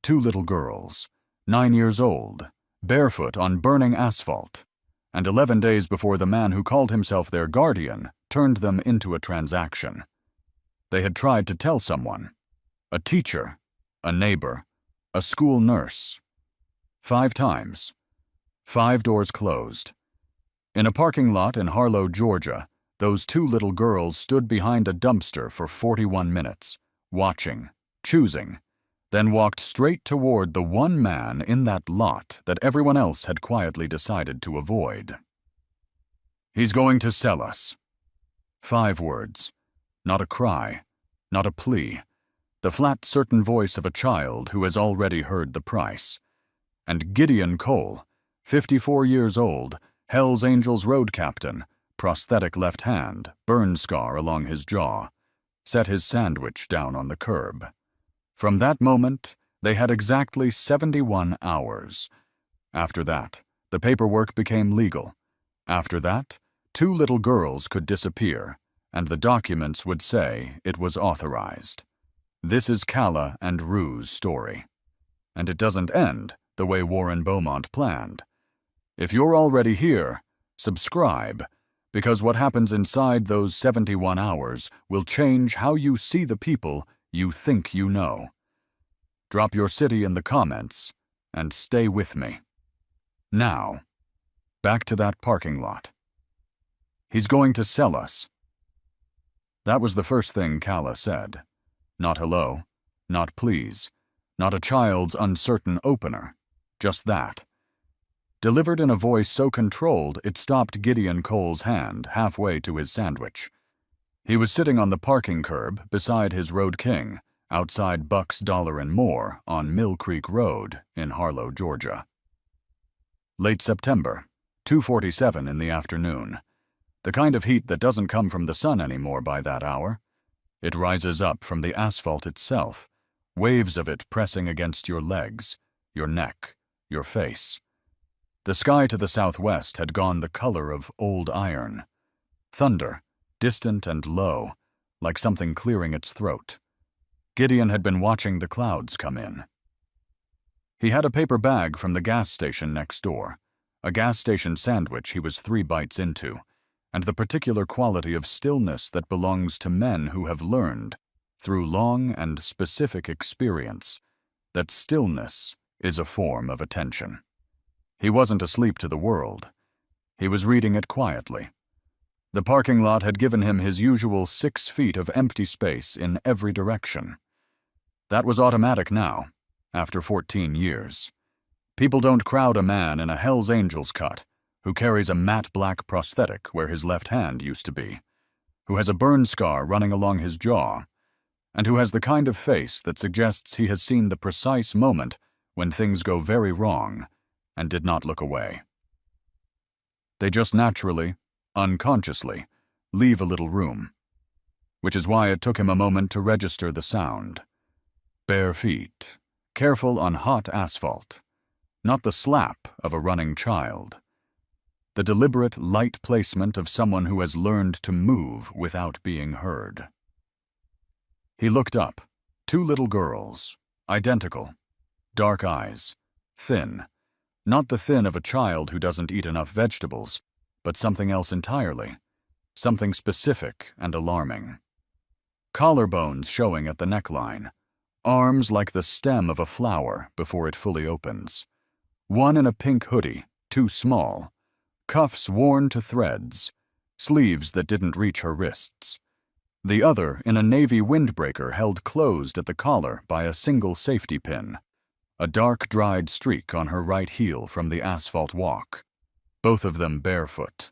two little girls, 9 years old, barefoot on burning asphalt, and 11 days before the man who called himself their guardian turned them into a transaction. They had tried to tell someone, a teacher, a neighbor, a school nurse. 5 times. 5 doors closed. In a parking lot in Harlow, Georgia, those two little girls stood behind a dumpster for 41 minutes, watching, choosing, then walked straight toward the one man in that lot that everyone else had quietly decided to avoid. "He's going to sell us." 5 words. Not a cry, not a plea. The flat, certain voice of a child who has already heard the price. And Gideon Cole, 54 years old, Hell's Angels road captain, prosthetic left hand, burn scar along his jaw, set his sandwich down on the curb. From that moment, they had exactly 71 hours. After that, the paperwork became legal. After that, 2 little girls could disappear, and the documents would say it was authorized. This is Calla and Rue's story. And it doesn't end the way Warren Beaumont planned. If you're already here, subscribe, because what happens inside those 71 hours will change how you see the people you think you know. Drop your city in the comments and stay with me. Now, back to that parking lot. "He's going to sell us." That was the first thing Calla said. Not hello, not please, not a child's uncertain opener. Just that. Delivered in a voice so controlled it stopped Gideon Cole's hand halfway to his sandwich. He was sitting on the parking curb beside his Road King, outside Buck's Dollar and More on Mill Creek Road in Harlow, Georgia. Late September, 2:47 in the afternoon. The kind of heat that doesn't come from the sun anymore by that hour. It rises up from the asphalt itself, waves of it pressing against your legs, your neck, your face. The sky to the southwest had gone the color of old iron. Thunder, distant and low, like something clearing its throat. Gideon had been watching the clouds come in. He had a paper bag from the gas station next door, a gas station sandwich he was 3 bites into, and the particular quality of stillness that belongs to men who have learned, through long and specific experience, that stillness is a form of attention. He wasn't asleep to the world. He was reading it quietly. The parking lot had given him his usual 6 feet of empty space in every direction. That was automatic now, after 14 years. People don't crowd a man in a Hell's Angels cut, who carries a matte black prosthetic where his left hand used to be, who has a burn scar running along his jaw, and who has the kind of face that suggests he has seen the precise moment when things go very wrong, and did not look away. They just naturally, unconsciously, leave a little room, which is why it took him a moment to register the sound. Bare feet, careful on hot asphalt, not the slap of a running child. The deliberate, light placement of someone who has learned to move without being heard. He looked up. 2 little girls, identical, dark eyes, thin. Not the thin of a child who doesn't eat enough vegetables, but something else entirely, something specific and alarming. Collarbones showing at the neckline, arms like the stem of a flower before it fully opens. One in a pink hoodie, too small, cuffs worn to threads, sleeves that didn't reach her wrists. The other in a navy windbreaker held closed at the collar by a single safety pin. A dark, dried streak on her right heel from the asphalt walk. Both of them barefoot.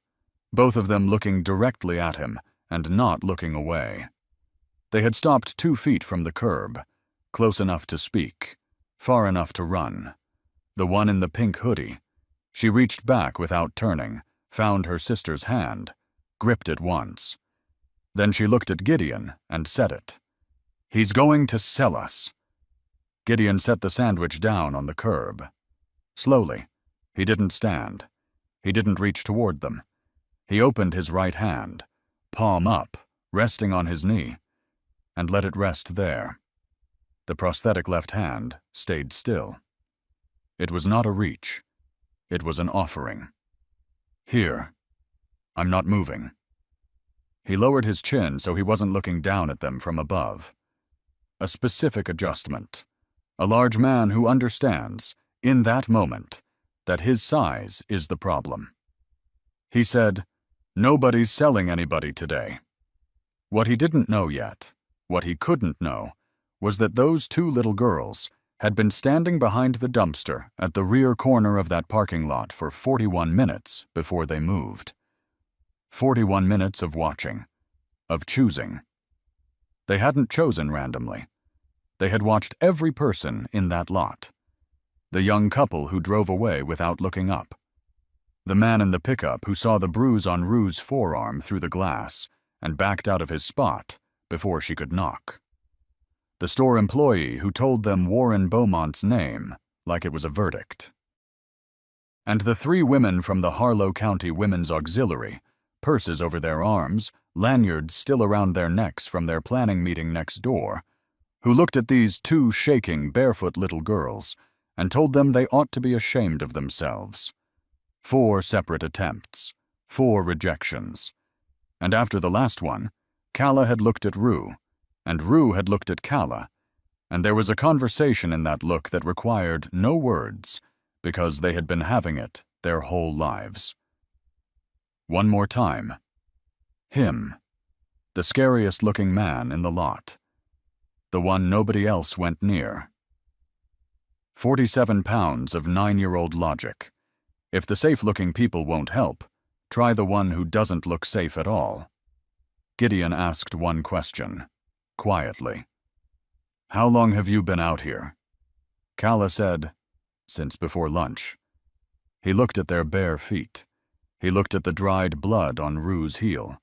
Both of them looking directly at him and not looking away. They had stopped 2 feet from the curb, close enough to speak, far enough to run. The one in the pink hoodie. She reached back without turning, found her sister's hand, gripped it once. Then she looked at Gideon and said it. "He's going to sell us." Gideon set the sandwich down on the curb. Slowly. He didn't stand. He didn't reach toward them. He opened his right hand, palm up, resting on his knee, and let it rest there. The prosthetic left hand stayed still. It was not a reach. It was an offering. Here. I'm not moving. He lowered his chin so he wasn't looking down at them from above. A specific adjustment. A large man who understands, in that moment, that his size is the problem. He said, "Nobody's selling anybody today." What he didn't know yet, what he couldn't know, was that those two little girls had been standing behind the dumpster at the rear corner of that parking lot for 41 minutes before they moved. 41 minutes of watching, of choosing. They hadn't chosen randomly. They had watched every person in that lot. The young couple who drove away without looking up. The man in the pickup who saw the bruise on Rue's forearm through the glass and backed out of his spot before she could knock. The store employee who told them Warren Beaumont's name like it was a verdict. And the three women from the Harlow County Women's Auxiliary, purses over their arms, lanyards still around their necks from their planning meeting next door, who looked at these two shaking, barefoot little girls and told them they ought to be ashamed of themselves. 4 separate attempts, 4 rejections. And after the last one, Calla had looked at Rue, and Rue had looked at Calla, and there was a conversation in that look that required no words, because they had been having it their whole lives. One more time. Him. The scariest-looking man in the lot. The one nobody else went near. 47 pounds of 9-year-old logic. If the safe-looking people won't help, try the one who doesn't look safe at all. Gideon asked one question, quietly. "How long have you been out here?" Calla said, "Since before lunch." He looked at their bare feet. He looked at the dried blood on Rue's heel.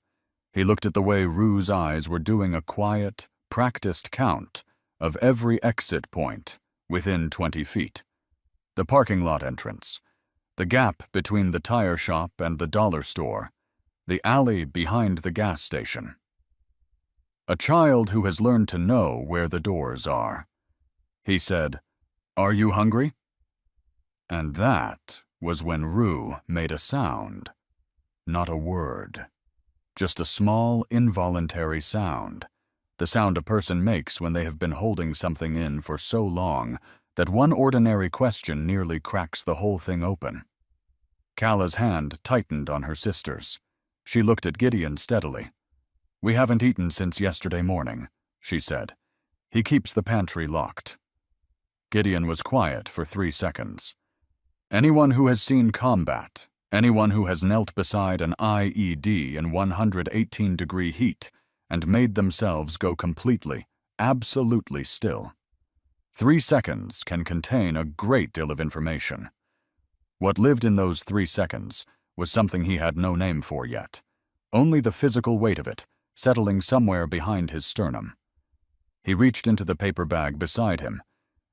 He looked at the way Rue's eyes were doing a quiet, practiced count of every exit point within 20 feet. The parking lot entrance, the gap between the tire shop and the dollar store, the alley behind the gas station. A child who has learned to know where the doors are. He said, "Are you hungry?" And that was when Rue made a sound. Not a word. Just a small, involuntary sound. The sound a person makes when they have been holding something in for so long that one ordinary question nearly cracks the whole thing open. Calla's hand tightened on her sister's. She looked at Gideon steadily. "We haven't eaten since yesterday morning," she said. "He keeps the pantry locked." Gideon was quiet for 3 seconds. Anyone who has seen combat, anyone who has knelt beside an IED in 118-degree heat and made themselves go completely, absolutely still. 3 seconds can contain a great deal of information. What lived in those 3 seconds was something he had no name for yet, only the physical weight of it settling somewhere behind his sternum. He reached into the paper bag beside him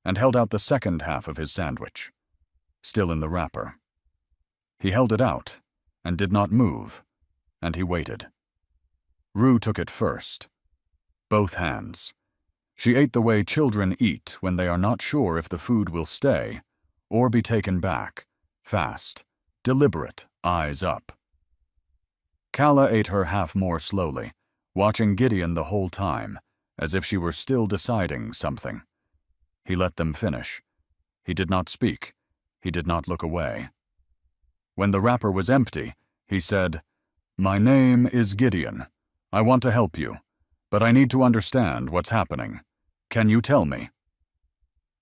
and held out the second half of his sandwich, still in the wrapper. He held it out and did not move, and he waited. Rue took it first. Both hands. She ate the way children eat when they are not sure if the food will stay or be taken back, fast, deliberate, eyes up. Calla ate her half more slowly, watching Gideon the whole time, as if she were still deciding something. He let them finish. He did not speak. He did not look away. When the wrapper was empty, he said, "My name is Gideon. I want to help you, but I need to understand what's happening. Can you tell me?"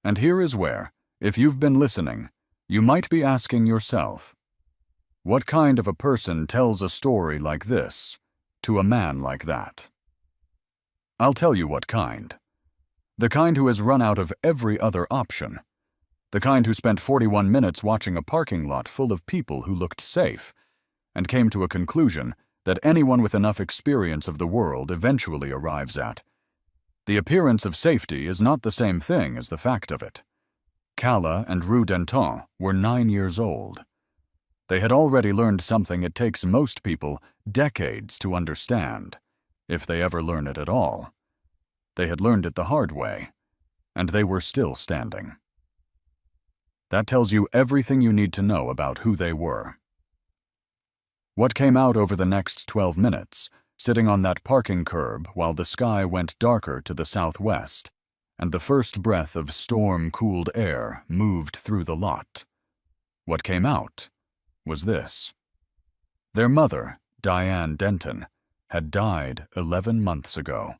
And here is where, if you've been listening, you might be asking yourself, what kind of a person tells a story like this to a man like that? I'll tell you what kind. The kind who has run out of every other option. The kind who spent 41 minutes watching a parking lot full of people who looked safe, and came to a conclusion that anyone with enough experience of the world eventually arrives at. The appearance of safety is not the same thing as the fact of it. Calla and Rue Denton were 9 years old. They had already learned something it takes most people decades to understand, if they ever learn it at all. They had learned it the hard way, and they were still standing. That tells you everything you need to know about who they were. What came out over the next 12 minutes, sitting on that parking curb while the sky went darker to the southwest, and the first breath of storm-cooled air moved through the lot. What came out was this. Their mother, Diane Denton, had died 11 months ago.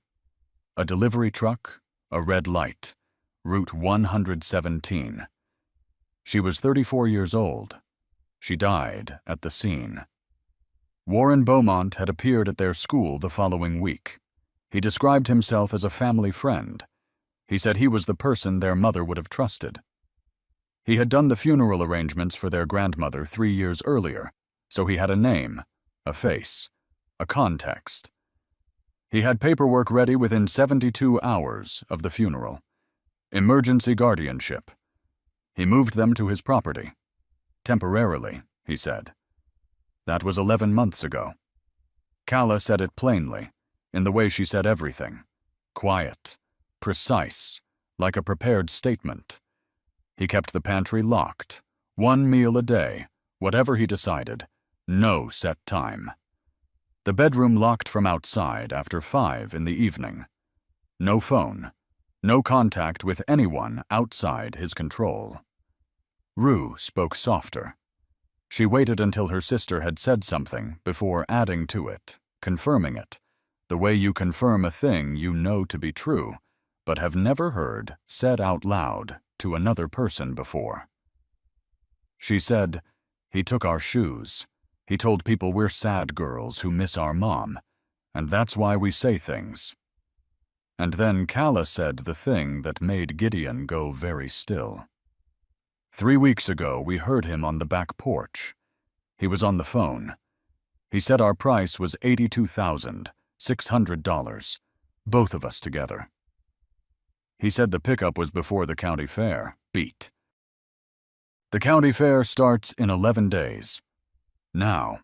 A delivery truck, a red light, Route 117. She was 34 years old. She died at the scene. Warren Beaumont had appeared at their school the following week. He described himself as a family friend. He said he was the person their mother would have trusted. He had done the funeral arrangements for their grandmother 3 years earlier, so he had a name, a face, a context. He had paperwork ready within 72 hours of the funeral. Emergency guardianship. He moved them to his property. Temporarily, he said. That was 11 months ago. Calla said it plainly, in the way she said everything. Quiet, precise, like a prepared statement. He kept the pantry locked. 1 meal a day, whatever he decided. No set time. The bedroom locked from outside after 5 in the evening. No phone. No contact with anyone outside his control. Rue spoke softer. She waited until her sister had said something before adding to it, confirming it, the way you confirm a thing you know to be true, but have never heard said out loud to another person before. She said, "He took our shoes. He told people we're sad girls who miss our mom, and that's why we say things." And then Calla said the thing that made Gideon go very still. 3 weeks ago, we heard him on the back porch. He was on the phone. He said our price was $82,600, both of us together. He said the pickup was before the county fair, beat. The county fair starts in 11 days. Now,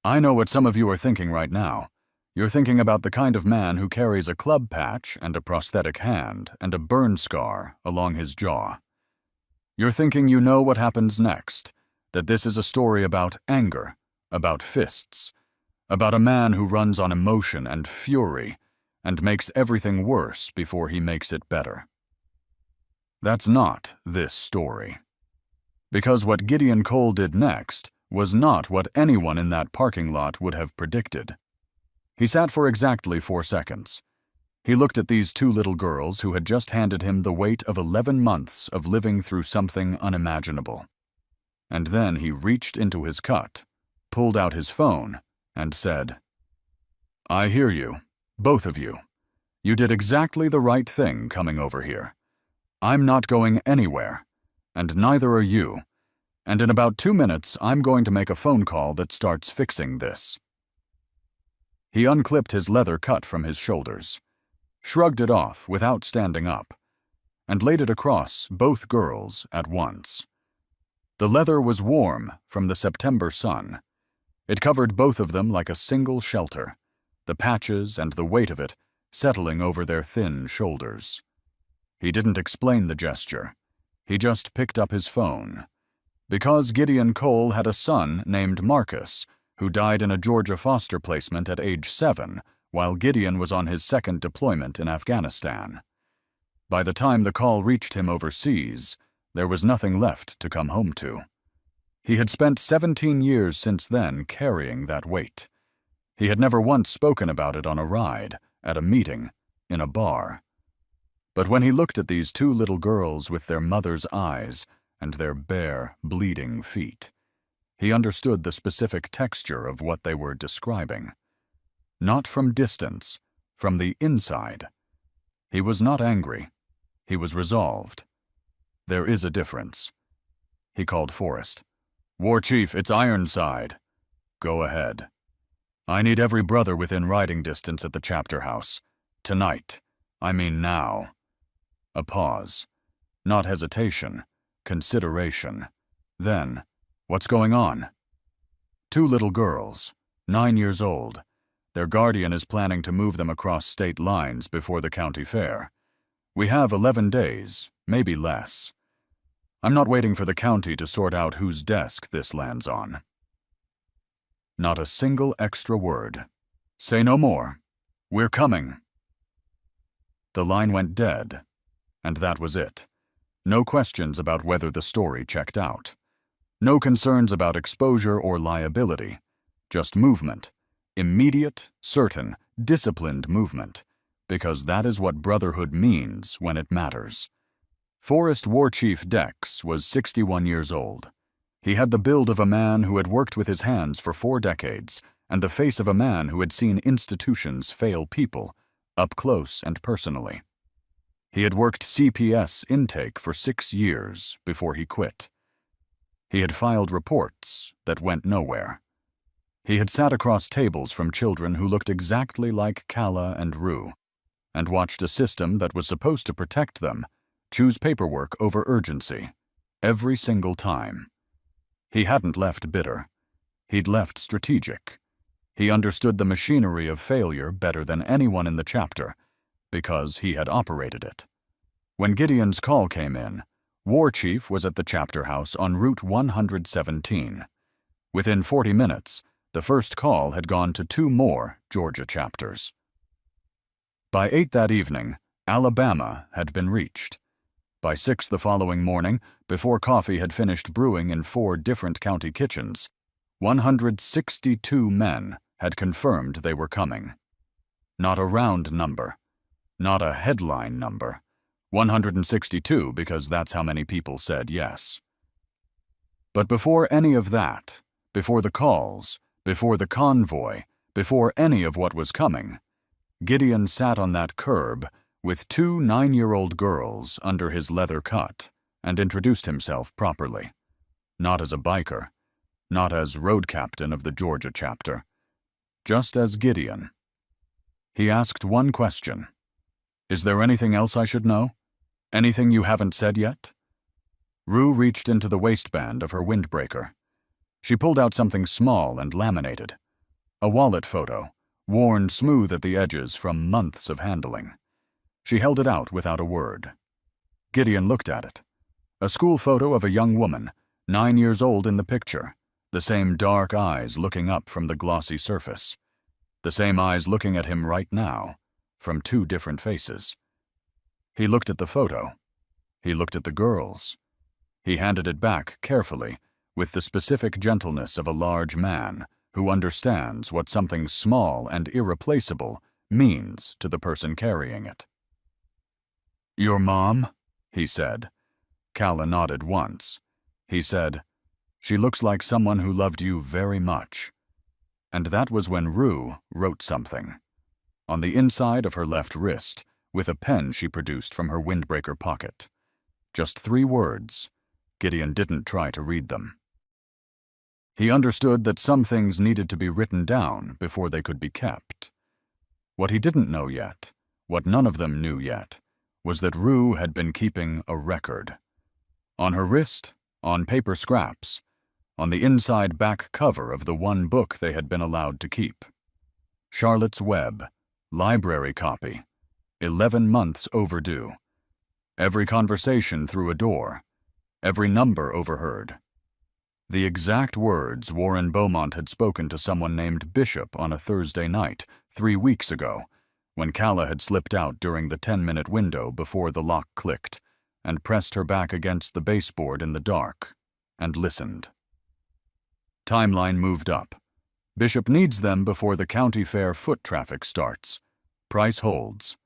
I know what some of you are thinking right now. You're thinking about the kind of man who carries a club patch and a prosthetic hand and a burn scar along his jaw. You're thinking you know what happens next, that this is a story about anger, about fists, about a man who runs on emotion and fury and makes everything worse before he makes it better. That's not this story. Because what Gideon Cole did next was not what anyone in that parking lot would have predicted. He sat for exactly 4 seconds. He looked at these 2 little girls who had just handed him the weight of 11 months of living through something unimaginable. And then he reached into his cut, pulled out his phone, and said, "I hear you, both of you. You did exactly the right thing coming over here. I'm not going anywhere, and neither are you. And in about 2 minutes, I'm going to make a phone call that starts fixing this." He unclipped his leather cut from his shoulders, shrugged it off without standing up, and laid it across both girls at once. The leather was warm from the September sun. It covered both of them like a single shelter, the patches and the weight of it settling over their thin shoulders. He didn't explain the gesture. He just picked up his phone. Because Gideon Cole had a son named Marcus, who died in a Georgia foster placement at age 7, while Gideon was on his second deployment in Afghanistan. By the time the call reached him overseas, there was nothing left to come home to. He had spent 17 years since then carrying that weight. He had never once spoken about it on a ride, at a meeting, in a bar. But when he looked at these 2 little girls with their mother's eyes and their bare, bleeding feet, he understood the specific texture of what they were describing. Not from distance, from the inside. He was not angry. He was resolved. There is a difference. He called Forrest. "War Chief, it's Ironside." "Go ahead." "I need every brother within riding distance at the chapter house. Tonight. I mean now." A pause. Not hesitation. Consideration. Then, "What's going on?" 2 little girls, 9 years old. Their guardian is planning to move them across state lines before the county fair. We have 11 days, maybe less. I'm not waiting for the county to sort out whose desk this lands on. Not a single extra word. Say no more. We're coming. The line went dead, and that was it. No questions about whether the story checked out. No concerns about exposure or liability. Just movement. Immediate, certain, disciplined movement. Because that is what Brotherhood means when it matters. Forest War Chief Dex was 61 years old. He had the build of a man who had worked with his hands for 4 decades, and the face of a man who had seen institutions fail people, up close and personally. He had worked CPS intake for 6 years before he quit. He had filed reports that went nowhere. He had sat across tables from children who looked exactly like Kala and Rue, and watched a system that was supposed to protect them choose paperwork over urgency, every single time. He hadn't left bitter. He'd left strategic. He understood the machinery of failure better than anyone in the chapter, because he had operated it. When Gideon's call came in, War Chief was at the chapter house on Route 117. Within 40 minutes, the first call had gone to 2 more Georgia chapters. By 8 that evening, Alabama had been reached. By 6 the following morning, before coffee had finished brewing in 4 different county kitchens, 162 men had confirmed they were coming. Not a round number, not a headline number. 162 because that's how many people said yes. But before any of that, before the calls, before the convoy, before any of what was coming, Gideon sat on that curb with 2 9-year-old girls under his leather cut and introduced himself properly. Not as a biker, not as road captain of the Georgia chapter, just as Gideon. He asked one question. Is there anything else I should know? Anything you haven't said yet? Rue reached into the waistband of her windbreaker. She pulled out something small and laminated. A wallet photo, worn smooth at the edges from months of handling. She held it out without a word. Gideon looked at it. A school photo of a young woman, 9 years old in the picture, the same dark eyes looking up from the glossy surface. The same eyes looking at him right now, from 2 different faces. He looked at the photo. He looked at the girls. He handed it back carefully, with the specific gentleness of a large man who understands what something small and irreplaceable means to the person carrying it. Your mom? He said. Kala nodded once. He said, She looks like someone who loved you very much. And that was when Rue wrote something. On the inside of her left wrist, with a pen she produced from her windbreaker pocket. Just 3 words. Gideon didn't try to read them. He understood that some things needed to be written down before they could be kept. What he didn't know yet, what none of them knew yet, was that Rue had been keeping a record. On her wrist, on paper scraps, on the inside back cover of the one book they had been allowed to keep. Charlotte's Web, library copy, 11 months overdue. Every conversation through a door, every number overheard. The exact words Warren Beaumont had spoken to someone named Bishop on a Thursday night, 3 weeks ago, when Kala had slipped out during the 10-minute window before the lock clicked, and pressed her back against the baseboard in the dark, and listened. Timeline moved up. Bishop needs them before the county fair foot traffic starts. Price holds.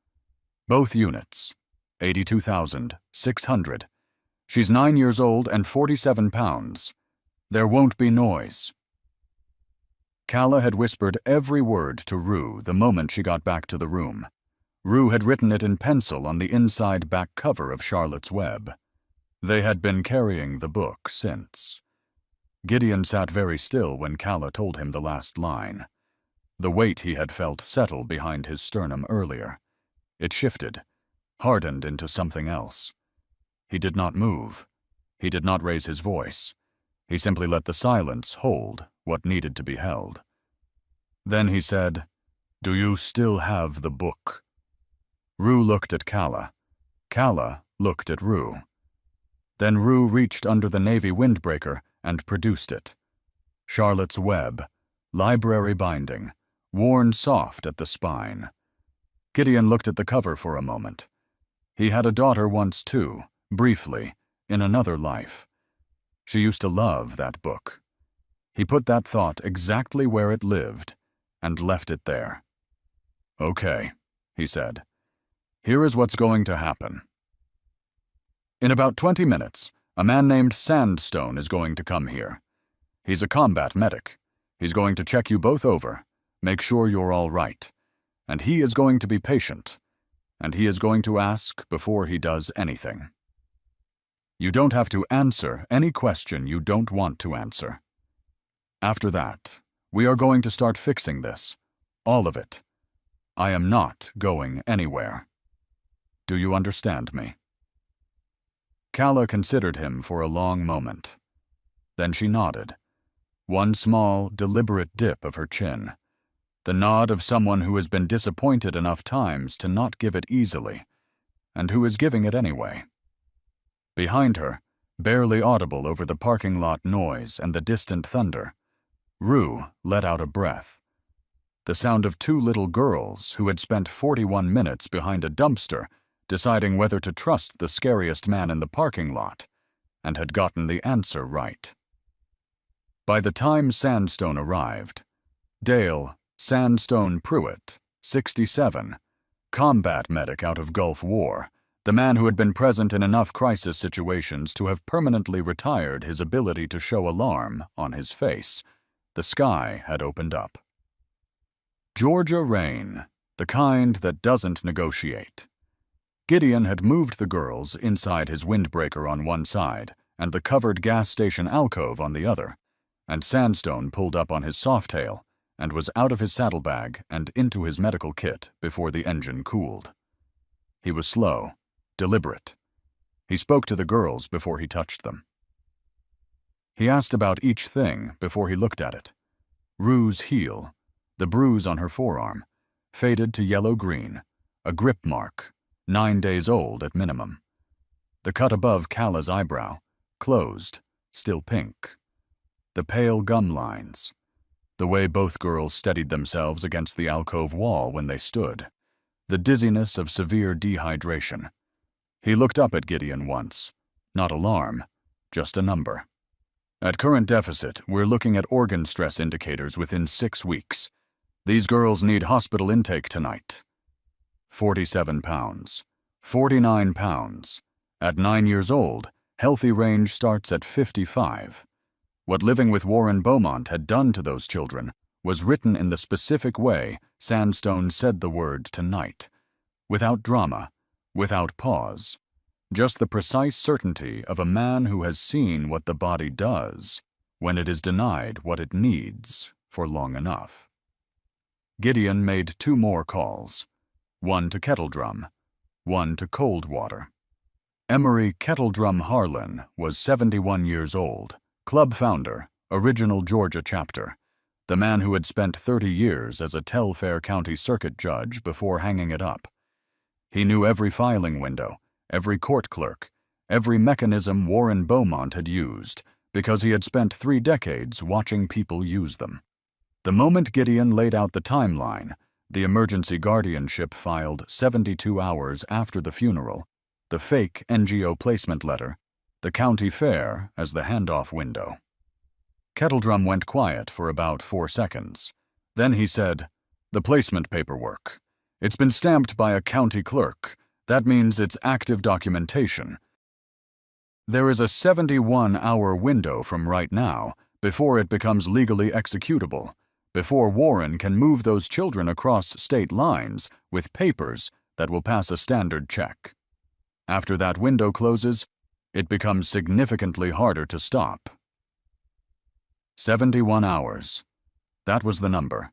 Both units, $82,600. She's 9 years old and 47 pounds. There won't be noise. Kala had whispered every word to Rue the moment she got back to the room. Rue had written it in pencil on the inside back cover of Charlotte's Web. They had been carrying the book since. Gideon sat very still when Kala told him the last line. The weight he had felt settle behind his sternum earlier. It shifted, hardened into something else. He did not move. He did not raise his voice. He simply let the silence hold what needed to be held. Then he said, Do you still have the book? Rue looked at Kala. Calla looked at Rue. Then Rue reached under the navy windbreaker and produced it. Charlotte's Web, library binding, worn soft at the spine. Gideon looked at the cover for a moment. He had a daughter once too, briefly, in another life. She used to love that book. He put that thought exactly where it lived and left it there. "Okay," he said. "Here is what's going to happen. In about 20 minutes, a man named Sandstone is going to come here. He's a combat medic. He's going to check you both over, make sure you're all right. And he is going to be patient. And he is going to ask before he does anything. You don't have to answer any question you don't want to answer. After that, we are going to start fixing this. All of it. I am not going anywhere. Do you understand me?" Calla considered him for a long moment. Then she nodded. One small, deliberate dip of her chin. The nod of someone who has been disappointed enough times to not give it easily, and who is giving it anyway. Behind her, barely audible over the parking lot noise and the distant thunder, Rue let out a breath. The sound of two little girls who had spent 41 minutes behind a dumpster deciding whether to trust the scariest man in the parking lot, and had gotten the answer right. By the time Sandstone arrived, Dale Sandstone Pruitt, 67, combat medic out of Gulf War, the man who had been present in enough crisis situations to have permanently retired his ability to show alarm on his face, the sky had opened up. Georgia rain, the kind that doesn't negotiate. Gideon had moved the girls inside his windbreaker on one side and the covered gas station alcove on the other, and Sandstone pulled up on his softail and was out of his saddlebag and into his medical kit before the engine cooled. He was slow, deliberate. He spoke to the girls before he touched them. He asked about each thing before he looked at it. Rue's heel, the bruise on her forearm, faded to yellow-green, a grip mark, 9 days old at minimum. The cut above Calla's eyebrow, closed, still pink. The pale gum lines. The way both girls steadied themselves against the alcove wall when they stood. The dizziness of severe dehydration. He looked up at Gideon once. Not alarm, just a number. At current deficit, we're looking at organ stress indicators within 6 weeks. These girls need hospital intake tonight. 47 pounds. 49 pounds. At 9 years old, healthy range starts at 55. What living with Warren Beaumont had done to those children was written in the specific way Sandstone said the word tonight, without drama, without pause, just the precise certainty of a man who has seen what the body does when it is denied what it needs for long enough. Gideon made 2 more calls, one to Kettledrum, one to Coldwater. Emery Kettledrum Harlan was 71 years old, club founder, original Georgia chapter, the man who had spent 30 years as a Telfair County Circuit judge before hanging it up. He knew every filing window, every court clerk, every mechanism Warren Beaumont had used, because he had spent 3 decades watching people use them. The moment Gideon laid out the timeline, the emergency guardianship filed 72 hours after the funeral, the fake NGO placement letter, the county fair as the handoff window. Kettledrum went quiet for about 4 seconds. Then he said, "The placement paperwork. It's been stamped by a county clerk. That means it's active documentation. There is a 71-hour window from right now before it becomes legally executable, before Warren can move those children across state lines with papers that will pass a standard check. After that window closes, it becomes significantly harder to stop." 71 hours. That was the number.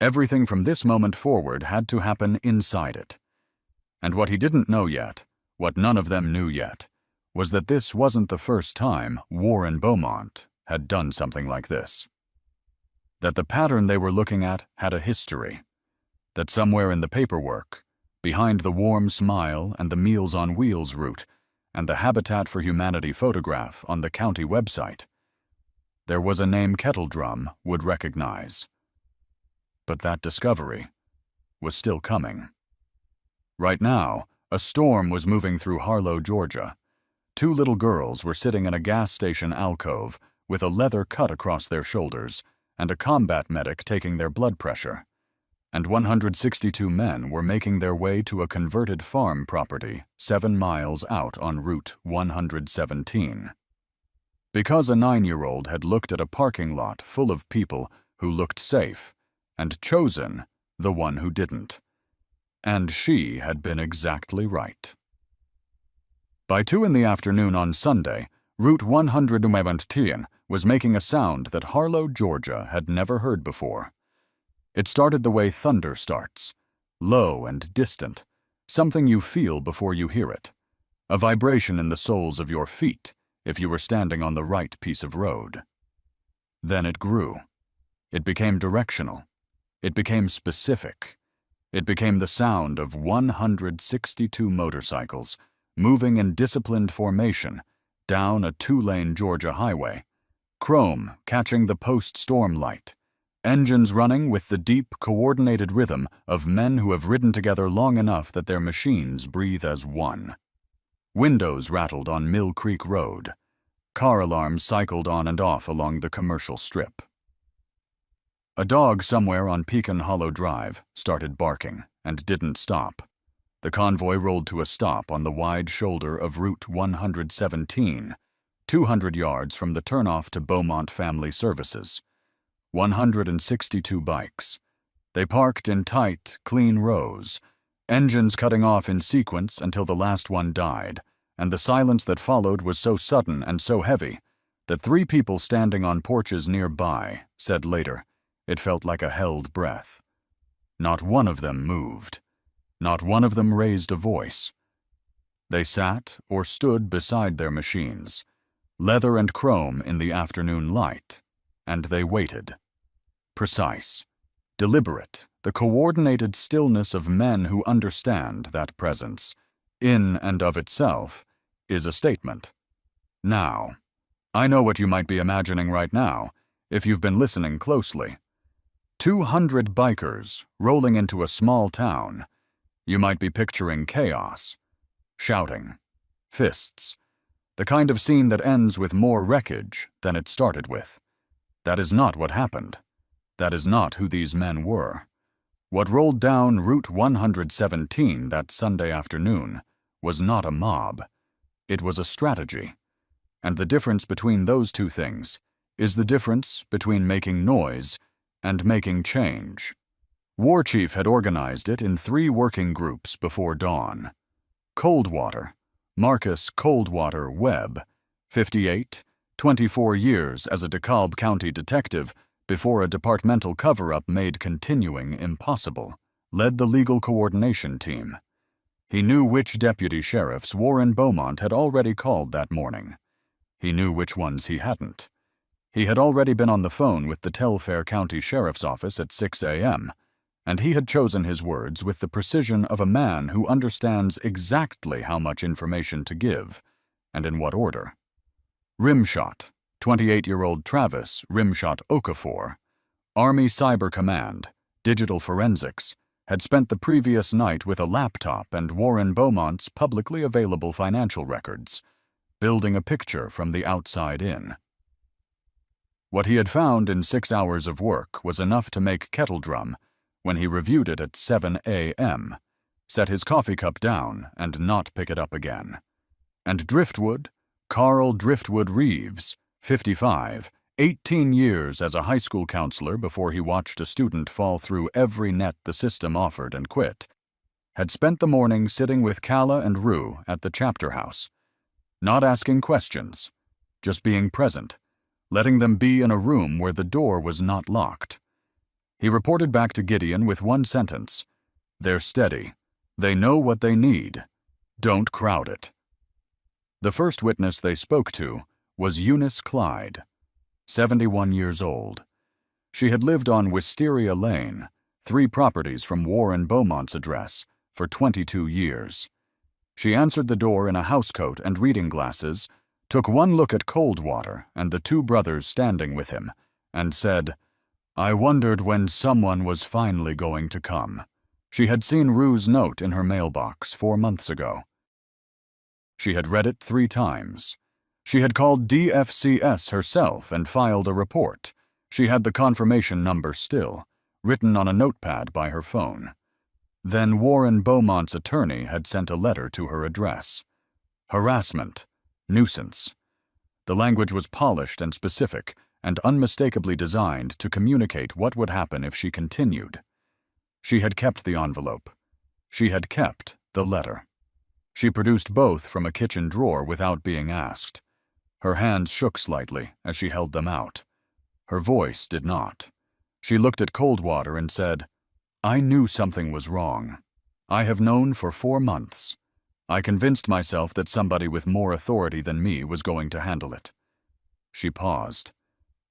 Everything from this moment forward had to happen inside it. And what he didn't know yet, what none of them knew yet, was that this wasn't the first time Warren Beaumont had done something like this. That the pattern they were looking at had a history. That somewhere in the paperwork, Behind the warm smile and the Meals on Wheels route and the Habitat for Humanity photograph on the county website, there was a name Kettledrum would recognize. But that discovery was still coming. Right now, a storm was moving through Harlow, Georgia. Two little girls were sitting in a gas station alcove with a leather cut across their shoulders and a combat medic taking their blood pressure. And 162 men were making their way to a converted farm property 7 miles out on Route 117. Because a 9-year-old had looked at a parking lot full of people who looked safe and chosen the one who didn't. And she had been exactly right. By 2 in the afternoon on Sunday, Route 117 was making a sound that Harlow, Georgia had never heard before. It started the way thunder starts, low and distant, something you feel before you hear it, a vibration in the soles of your feet if you were standing on the right piece of road. Then it grew. It became directional. It became specific. It became the sound of 162 motorcycles moving in disciplined formation down a 2-lane Georgia highway, chrome catching the post-storm light, engines running with the deep, coordinated rhythm of men who have ridden together long enough that their machines breathe as one. Windows rattled on Mill Creek Road. Car alarms cycled on and off along the commercial strip. A dog somewhere on Pecan Hollow Drive started barking and didn't stop. The convoy rolled to a stop on the wide shoulder of Route 117, 200 yards from the turnoff to Beaumont Family Services. 162 bikes. They parked in tight, clean rows, engines cutting off in sequence until the last one died, and the silence that followed was so sudden and so heavy that 3 people standing on porches nearby said later it felt like a held breath. Not one of them moved. Not one of them raised a voice. They sat or stood beside their machines, leather and chrome in the afternoon light, and they waited. Precise, deliberate, the coordinated stillness of men who understand that presence, in and of itself, is a statement. Now, I know what you might be imagining right now, if you've been listening closely. 200 bikers rolling into a small town. You might be picturing chaos, shouting, fists, the kind of scene that ends with more wreckage than it started with. That is not what happened. That is not who these men were. What rolled down Route 117 that Sunday afternoon was not a mob. It was a strategy. And the difference between those two things is the difference between making noise and making change. War Chief had organized it in 3 working groups before dawn. Coldwater, Marcus Coldwater Webb, 58, 24 years as a DeKalb County detective before a departmental cover-up made continuing impossible, led the legal coordination team. He knew which deputy sheriffs Warren Beaumont had already called that morning. He knew which ones he hadn't. He had already been on the phone with the Telfair County Sheriff's Office at 6 a.m., and he had chosen his words with the precision of a man who understands exactly how much information to give, and in what order. Rimshot, 28-year-old Travis Rimshot Okafor, Army Cyber Command, Digital Forensics, had spent the previous night with a laptop and Warren Beaumont's publicly available financial records, building a picture from the outside in. What he had found in 6 hours of work was enough to make Kettledrum, when he reviewed it at 7 a.m., set his coffee cup down and not pick it up again. And Driftwood, Carl Driftwood Reeves, 55, 18 years as a high school counselor before he watched a student fall through every net the system offered and quit, had spent the morning sitting with Calla and Rue at the chapter house, not asking questions, just being present, letting them be in a room where the door was not locked. He reported back to Gideon with one sentence: "They're steady. They know what they need. Don't crowd it." The first witness they spoke to was Eunice Clyde, 71 years old. She had lived on Wisteria Lane, 3 properties from Warren Beaumont's address, for 22 years. She answered the door in a housecoat and reading glasses, took one look at Coldwater and the two brothers standing with him, and said, "I wondered when someone was finally going to come." She had seen Rue's note in her mailbox 4 months ago. She had read it 3 times. She had called DFCS herself and filed a report. She had the confirmation number still, written on a notepad by her phone. Then Warren Beaumont's attorney had sent a letter to her address. Harassment. Nuisance. The language was polished and specific, and unmistakably designed to communicate what would happen if she continued. She had kept the envelope. She had kept the letter. She produced both from a kitchen drawer without being asked. Her hands shook slightly as she held them out. Her voice did not. She looked at Coldwater and said, "I knew something was wrong. I have known for 4 months. I convinced myself that somebody with more authority than me was going to handle it." She paused.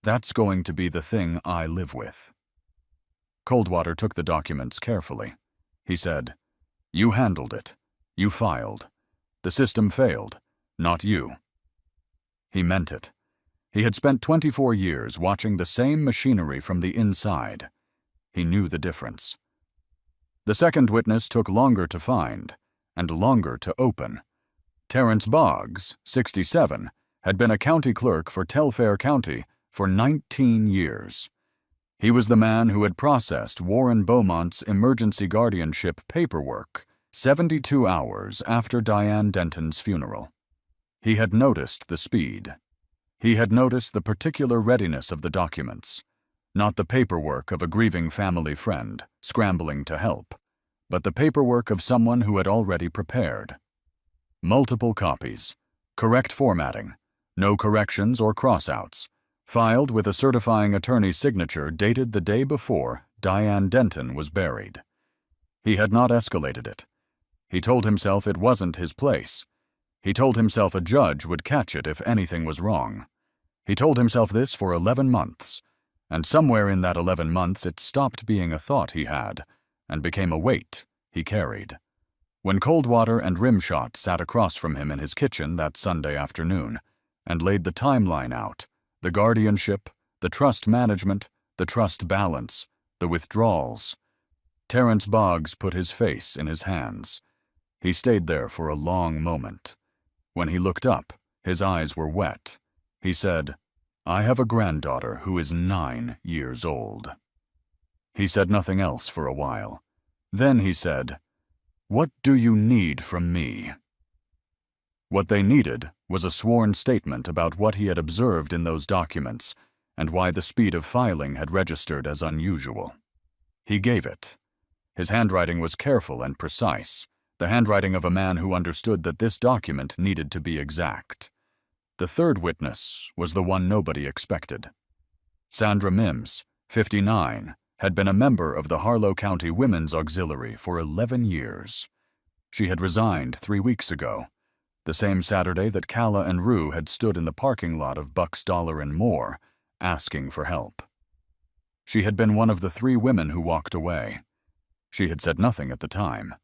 "That's going to be the thing I live with." Coldwater took the documents carefully. He said, "You handled it. You filed. The system failed, not you." He meant it. He had spent 24 years watching the same machinery from the inside. He knew the difference. The second witness took longer to find, and longer to open. Terrence Boggs, 67, had been a county clerk for Telfair County for 19 years. He was the man who had processed Warren Beaumont's emergency guardianship paperwork 72 hours after Diane Denton's funeral. He had noticed the speed. He had noticed the particular readiness of the documents, not the paperwork of a grieving family friend scrambling to help, but the paperwork of someone who had already prepared. Multiple copies, correct formatting, no corrections or crossouts, filed with a certifying attorney's signature dated the day before Diane Denton was buried. He had not escalated it. He told himself it wasn't his place. He told himself a judge would catch it if anything was wrong. He told himself this for 11 months, and somewhere in that 11 months it stopped being a thought he had and became a weight he carried. When Coldwater and Rimshot sat across from him in his kitchen that Sunday afternoon and laid the timeline out, the guardianship, the trust management, the trust balance, the withdrawals, Terrence Boggs put his face in his hands. He stayed there for a long moment. When he looked up, his eyes were wet. He said, "I have a granddaughter who is 9 years old." He said nothing else for a while. Then he said, "What do you need from me?" What they needed was a sworn statement about what he had observed in those documents and why the speed of filing had registered as unusual. He gave it. His handwriting was careful and precise, the handwriting of a man who understood that this document needed to be exact. The third witness was the one nobody expected. Sandra Mims, 59, had been a member of the Harlow County Women's Auxiliary for 11 years. She had resigned 3 weeks ago, the same Saturday that Calla and Rue had stood in the parking lot of Buck's Dollar and More, asking for help. She had been one of the 3 women who walked away. She had said nothing at the time.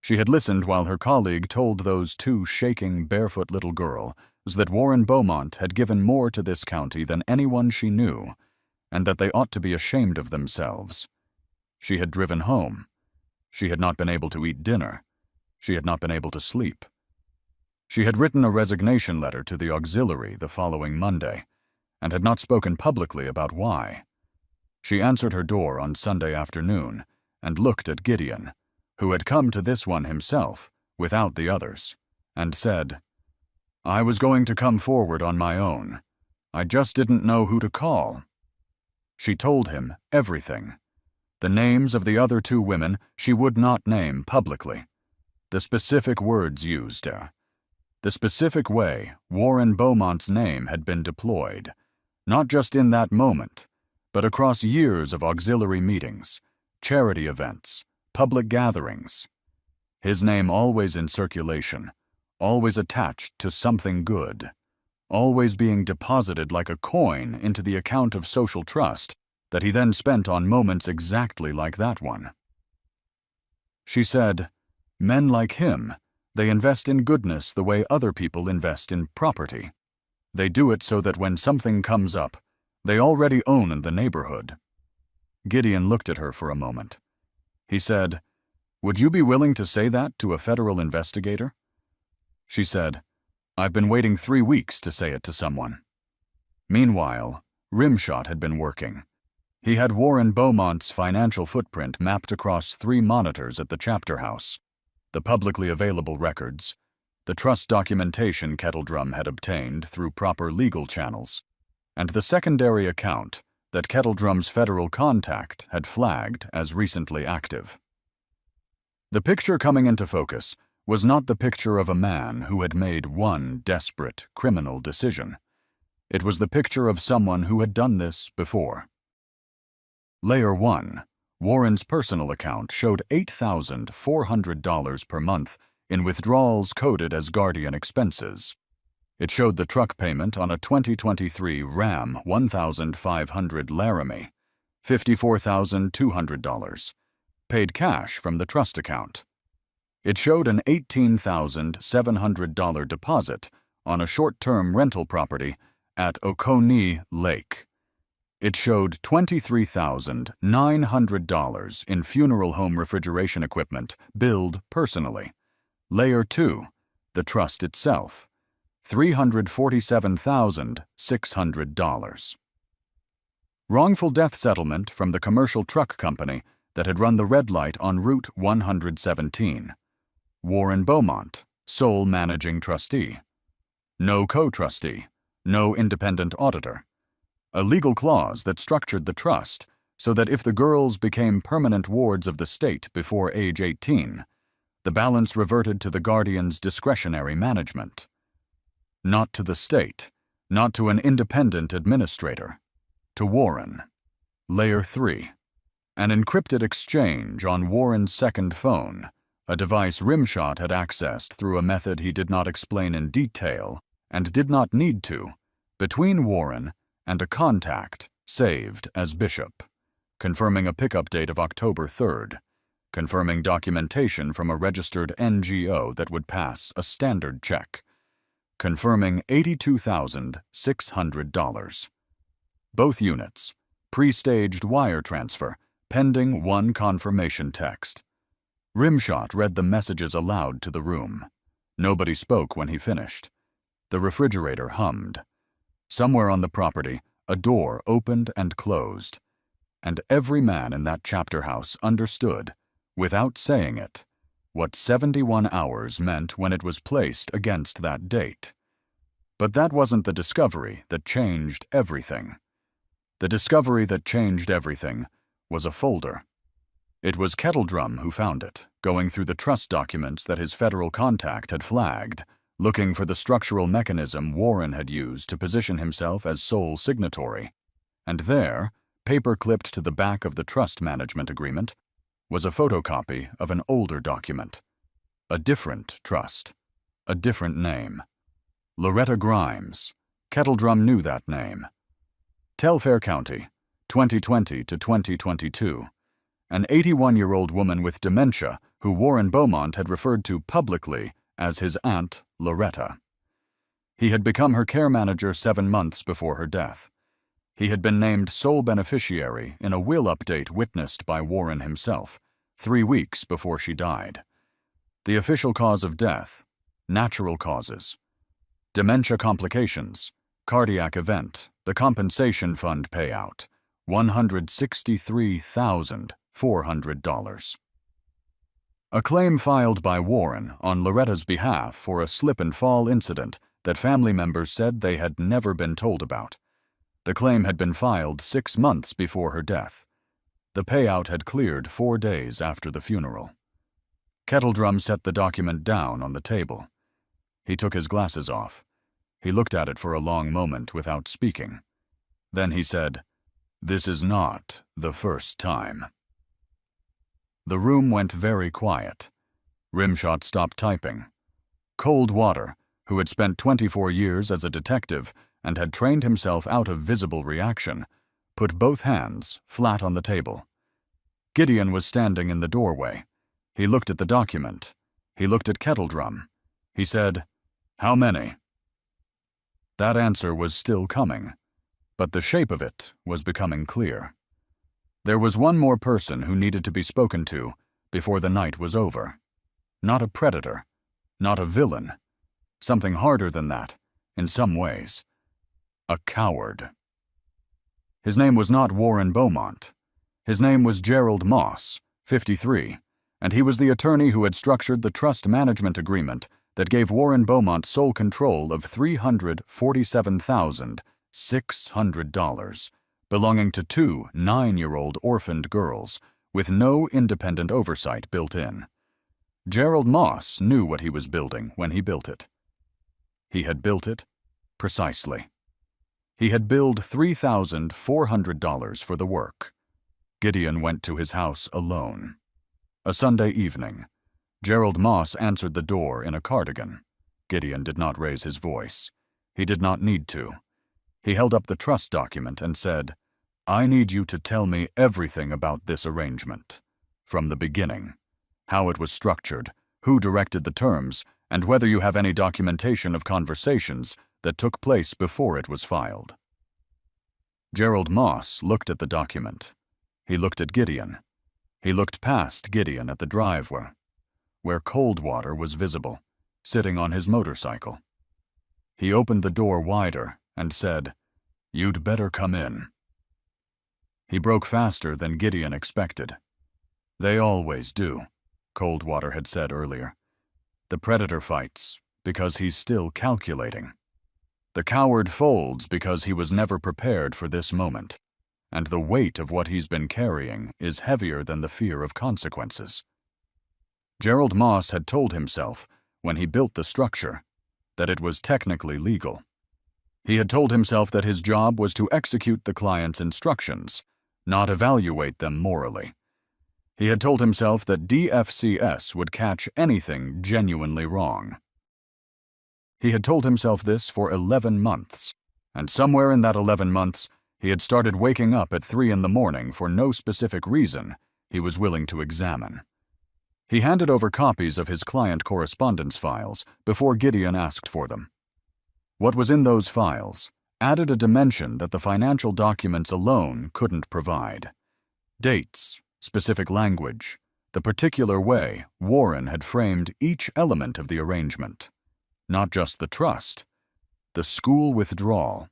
She had listened while her colleague told those 2 shaking, barefoot little girls that Warren Beaumont had given more to this county than anyone she knew, and that they ought to be ashamed of themselves. She had driven home. She had not been able to eat dinner. She had not been able to sleep. She had written a resignation letter to the auxiliary the following Monday, and had not spoken publicly about why. She answered her door on Sunday afternoon and looked at Gideon, who had come to this one himself, without the others, and said, "I was going to come forward on my own. I just didn't know who to call." She told him everything. The names of the other 2 women she would not name publicly. The specific words used, the specific way Warren Beaumont's name had been deployed, not just in that moment, but across years of auxiliary meetings, charity events, public gatherings. His name always in circulation, always attached to something good, always being deposited like a coin into the account of social trust that he then spent on moments exactly like that one. She said, Men like him, they invest in goodness the way other people invest in property. They do it so that when something comes up, they already own the neighborhood. Gideon looked at her for a moment. He said, "Would you be willing to say that to a federal investigator?" She said, "I've been waiting 3 weeks to say it to someone." Meanwhile, Rimshot had been working. He had Warren Beaumont's financial footprint mapped across 3 monitors at the chapter house, the publicly available records, the trust documentation Kettledrum had obtained through proper legal channels, and the secondary account that Kettledrum's federal contact had flagged as recently active. The picture coming into focus was not the picture of a man who had made one desperate criminal decision. It was the picture of someone who had done this before. Layer 1, Warren's personal account showed $8,400 per month in withdrawals coded as Guardian expenses. It showed the truck payment on a 2023 Ram 1500 Laramie, $54,200, paid cash from the trust account. It showed an $18,700 deposit on a short-term rental property at Oconee Lake. It showed $23,900 in funeral home refrigeration equipment billed personally. Layer 2, the trust itself, $347,600. Wrongful death settlement from the commercial truck company that had run the red light on Route 117. Warren Beaumont, sole managing trustee. No co-trustee, no independent auditor. A legal clause that structured the trust so that if the girls became permanent wards of the state before age 18, the balance reverted to the guardian's discretionary management. Not to the state, not to an independent administrator, to Warren. Layer 3. An encrypted exchange on Warren's second phone, a device Rimshot had accessed through a method he did not explain in detail and did not need to, between Warren and a contact saved as Bishop, confirming a pickup date of October 3rd, confirming documentation from a registered NGO that would pass a standard check, confirming $82,600. Both units, pre-staged wire transfer, pending one confirmation text. Rimshot read the messages aloud to the room. Nobody spoke when he finished. The refrigerator hummed. Somewhere on the property, a door opened and closed, and every man in that chapter house understood, without saying it, what 71 hours meant when it was placed against that date. But that wasn't the discovery that changed everything. The discovery that changed everything was a folder. It was Kettledrum who found it, going through the trust documents that his federal contact had flagged, looking for the structural mechanism Warren had used to position himself as sole signatory. And there, paper-clipped to the back of the trust management agreement, was a photocopy of an older document. A different trust. A different name. Loretta Grimes. Kettledrum knew that name. Telfair County, 2020 to 2022. An 81-year-old woman with dementia who Warren Beaumont had referred to publicly as his Aunt Loretta. He had become her care manager 7 months before her death. He had been named sole beneficiary in a will update witnessed by Warren himself, 3 weeks before she died. The official cause of death, natural causes. Dementia complications, cardiac event, the compensation fund payout, $163,400. A claim filed by Warren on Loretta's behalf for a slip-and-fall incident that family members said they had never been told about. The claim had been filed 6 months before her death. The payout had cleared 4 days after the funeral. Kettledrum set the document down on the table. He took his glasses off. He looked at it for a long moment without speaking. Then he said, "This is not the first time." The room went very quiet. Rimshot stopped typing. Cold Water, who had spent 24 years as a detective and had trained himself out of visible reaction, put both hands flat on the table. Gideon was standing in the doorway. He looked at the document. He looked at Kettledrum. He said, "How many?" That answer was still coming, but the shape of it was becoming clear. There was one more person who needed to be spoken to before the night was over. Not a predator, not a villain, something harder than that, in some ways. A coward. His name was not Warren Beaumont. His name was Gerald Moss, 53, and he was the attorney who had structured the trust management agreement that gave Warren Beaumont sole control of $347,600, belonging to two 9-year-old orphaned girls, with no independent oversight built in. Gerald Moss knew what he was building when he built it. He had built it precisely. He had billed $3,400 for the work. Gideon went to his house alone. A Sunday evening. Gerald Moss answered the door in a cardigan. Gideon did not raise his voice. He did not need to. He held up the trust document and said, "I need you to tell me everything about this arrangement. From the beginning. How it was structured, who directed the terms, and whether you have any documentation of conversations that took place before it was filed." Gerald Moss looked at the document. He looked at Gideon. He looked past Gideon at the driveway, where Coldwater was visible, sitting on his motorcycle. He opened the door wider and said, "You'd better come in." He broke faster than Gideon expected. "They always do," Coldwater had said earlier. "The predator fights because he's still calculating. The coward folds because he was never prepared for this moment, and the weight of what he's been carrying is heavier than the fear of consequences." Gerald Moss had told himself, when he built the structure, that it was technically legal. He had told himself that his job was to execute the client's instructions, not evaluate them morally. He had told himself that DFCS would catch anything genuinely wrong. He had told himself this for 11 months, and somewhere in that 11 months, he had started waking up at 3 in the morning for no specific reason he was willing to examine. He handed over copies of his client correspondence files before Gideon asked for them. What was in those files added a dimension that the financial documents alone couldn't provide. Dates, specific language, the particular way Warren had framed each element of the arrangement. Not just the trust, the school withdrawal,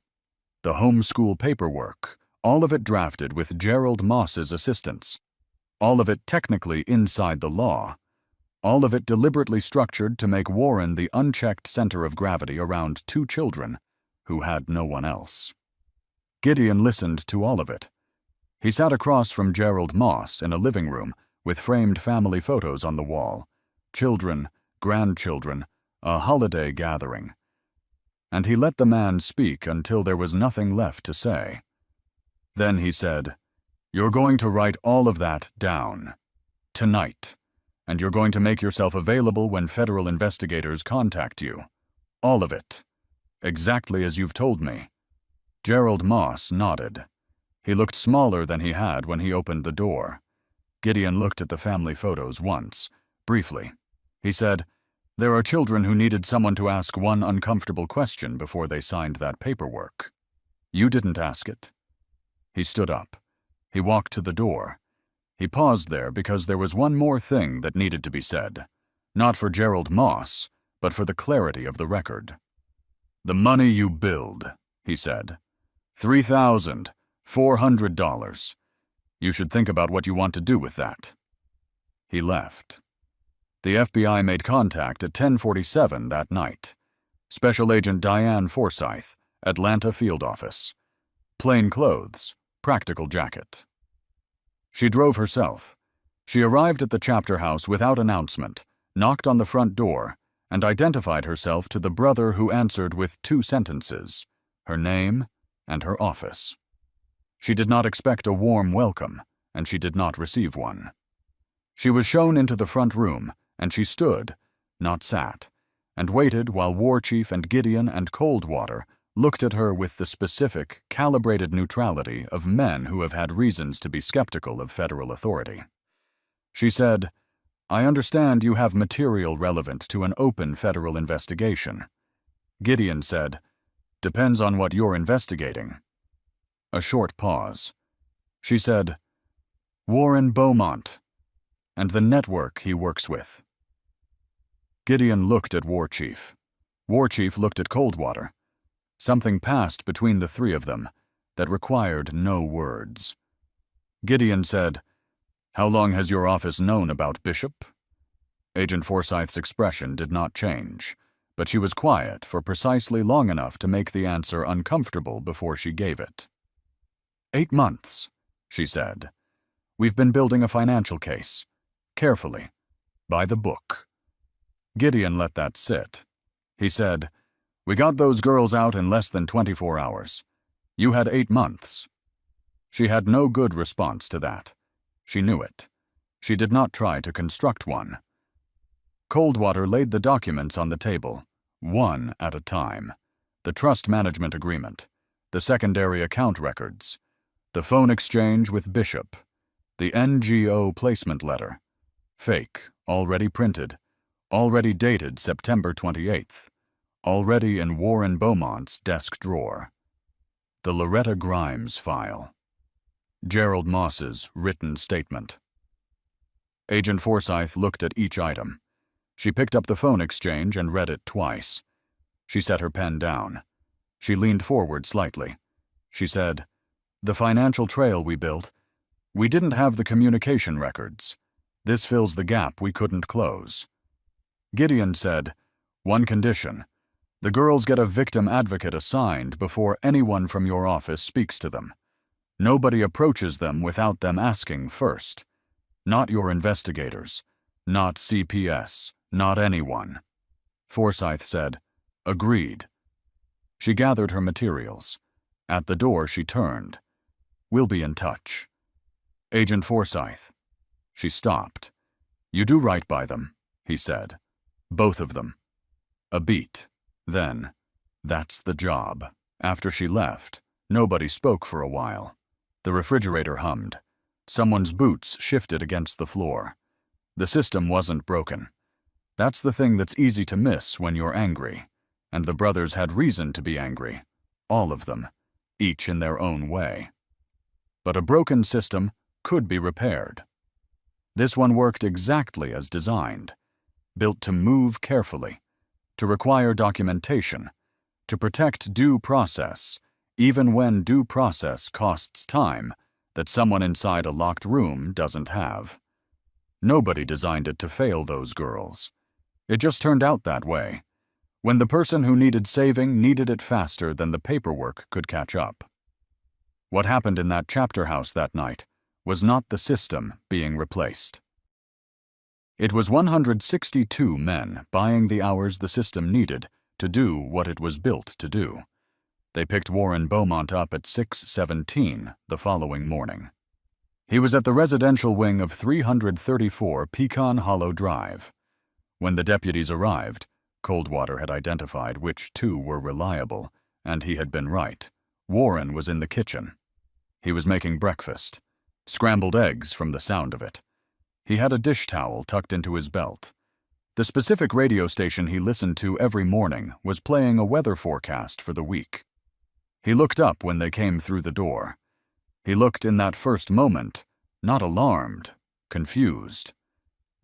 the homeschool paperwork, all of it drafted with Gerald Moss's assistance, all of it technically inside the law, all of it deliberately structured to make Warren the unchecked center of gravity around two children who had no one else. Gideon listened to all of it. He sat across from Gerald Moss in a living room with framed family photos on the wall, children, grandchildren, a holiday gathering. And he let the man speak until there was nothing left to say. Then he said, "You're going to write all of that down. Tonight. And you're going to make yourself available when federal investigators contact you. All of it. Exactly as you've told me." Gerald Moss nodded. He looked smaller than he had when he opened the door. Gideon looked at the family photos once, briefly. He said, "There are children who needed someone to ask one uncomfortable question before they signed that paperwork. You didn't ask it." He stood up. He walked to the door. He paused there because there was one more thing that needed to be said, not for Gerald Moss, but for the clarity of the record. "The money you billed," he said. $3,400. You should think about what you want to do with that." He left. The FBI made contact at 10:47 that night. Special Agent Diane Forsyth, Atlanta Field Office. Plain clothes, practical jacket. She drove herself. She arrived at the chapter house without announcement, knocked on the front door, and identified herself to the brother who answered with 2 sentences, her name and her office. She did not expect a warm welcome, and she did not receive one. She was shown into the front room, and she stood, not sat, and waited while War Chief and Gideon and Coldwater looked at her with the specific, calibrated neutrality of men who have had reasons to be skeptical of federal authority. She said, I understand you have material relevant to an open federal investigation. Gideon said, Depends on what you're investigating. A short pause. She said, Warren Beaumont, and the network he works with. Gideon looked at War Chief. War Chief looked at Coldwater. Something passed between the three of them that required no words. Gideon said, How long has your office known about Bishop? Agent Forsyth's expression did not change, but she was quiet for precisely long enough to make the answer uncomfortable before she gave it. 8 months, she said. We've been building a financial case. Carefully. By the book. Gideon let that sit. He said, We got those girls out in less than 24 hours. You had 8 months. She had no good response to that. She knew it. She did not try to construct one. Coldwater laid the documents on the table, one at a time. The trust management agreement, the secondary account records, the phone exchange with Bishop, the NGO placement letter, fake, already printed, already dated September 28th, already in Warren Beaumont's desk drawer. The Loretta Grimes file. Gerald Moss's written statement. Agent Forsyth looked at each item. She picked up the phone exchange and read it twice. She set her pen down. She leaned forward slightly. She said, The financial trail we built, we didn't have the communication records. This fills the gap we couldn't close. Gideon said, One condition. The girls get a victim advocate assigned before anyone from your office speaks to them. Nobody approaches them without them asking first. Not your investigators. Not CPS. Not anyone. Forsyth said, Agreed. She gathered her materials. At the door she turned. We'll be in touch. Agent Forsyth. She stopped. You do right by them, he said. Both of them. A beat. Then, that's the job. After she left, nobody spoke for a while. The refrigerator hummed. Someone's boots shifted against the floor. The system wasn't broken. That's the thing that's easy to miss when you're angry. And the brothers had reason to be angry. All of them. Each in their own way. But a broken system could be repaired. This one worked exactly as designed. Built to move carefully. To require documentation. To protect due process, even when due process costs time that someone inside a locked room doesn't have. Nobody designed it to fail those girls. It just turned out that way. When the person who needed saving needed it faster than the paperwork could catch up. What happened in that chapter house that night was not the system being replaced. It was 162 men buying the hours the system needed to do what it was built to do. They picked Warren Beaumont up at 6:17 the following morning. He was at the residential wing of 334 Pecan Hollow Drive. When the deputies arrived, Coldwater had identified which two were reliable, and he had been right. Warren was in the kitchen. He was making breakfast. Scrambled eggs from the sound of it. He had a dish towel tucked into his belt. The specific radio station he listened to every morning was playing a weather forecast for the week. He looked up when they came through the door. He looked in that first moment, not alarmed, confused.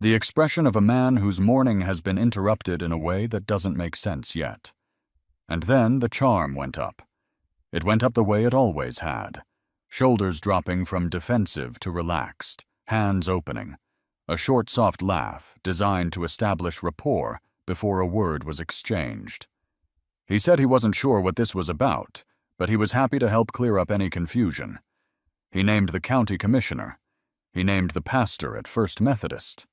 The expression of a man whose morning has been interrupted in a way that doesn't make sense yet. And then the charm went up. It went up the way it always had. Shoulders dropping from defensive to relaxed, hands opening. A short, soft laugh designed to establish rapport before a word was exchanged. He said he wasn't sure what this was about, but he was happy to help clear up any confusion. He named the county commissioner. He named the pastor at First Methodist.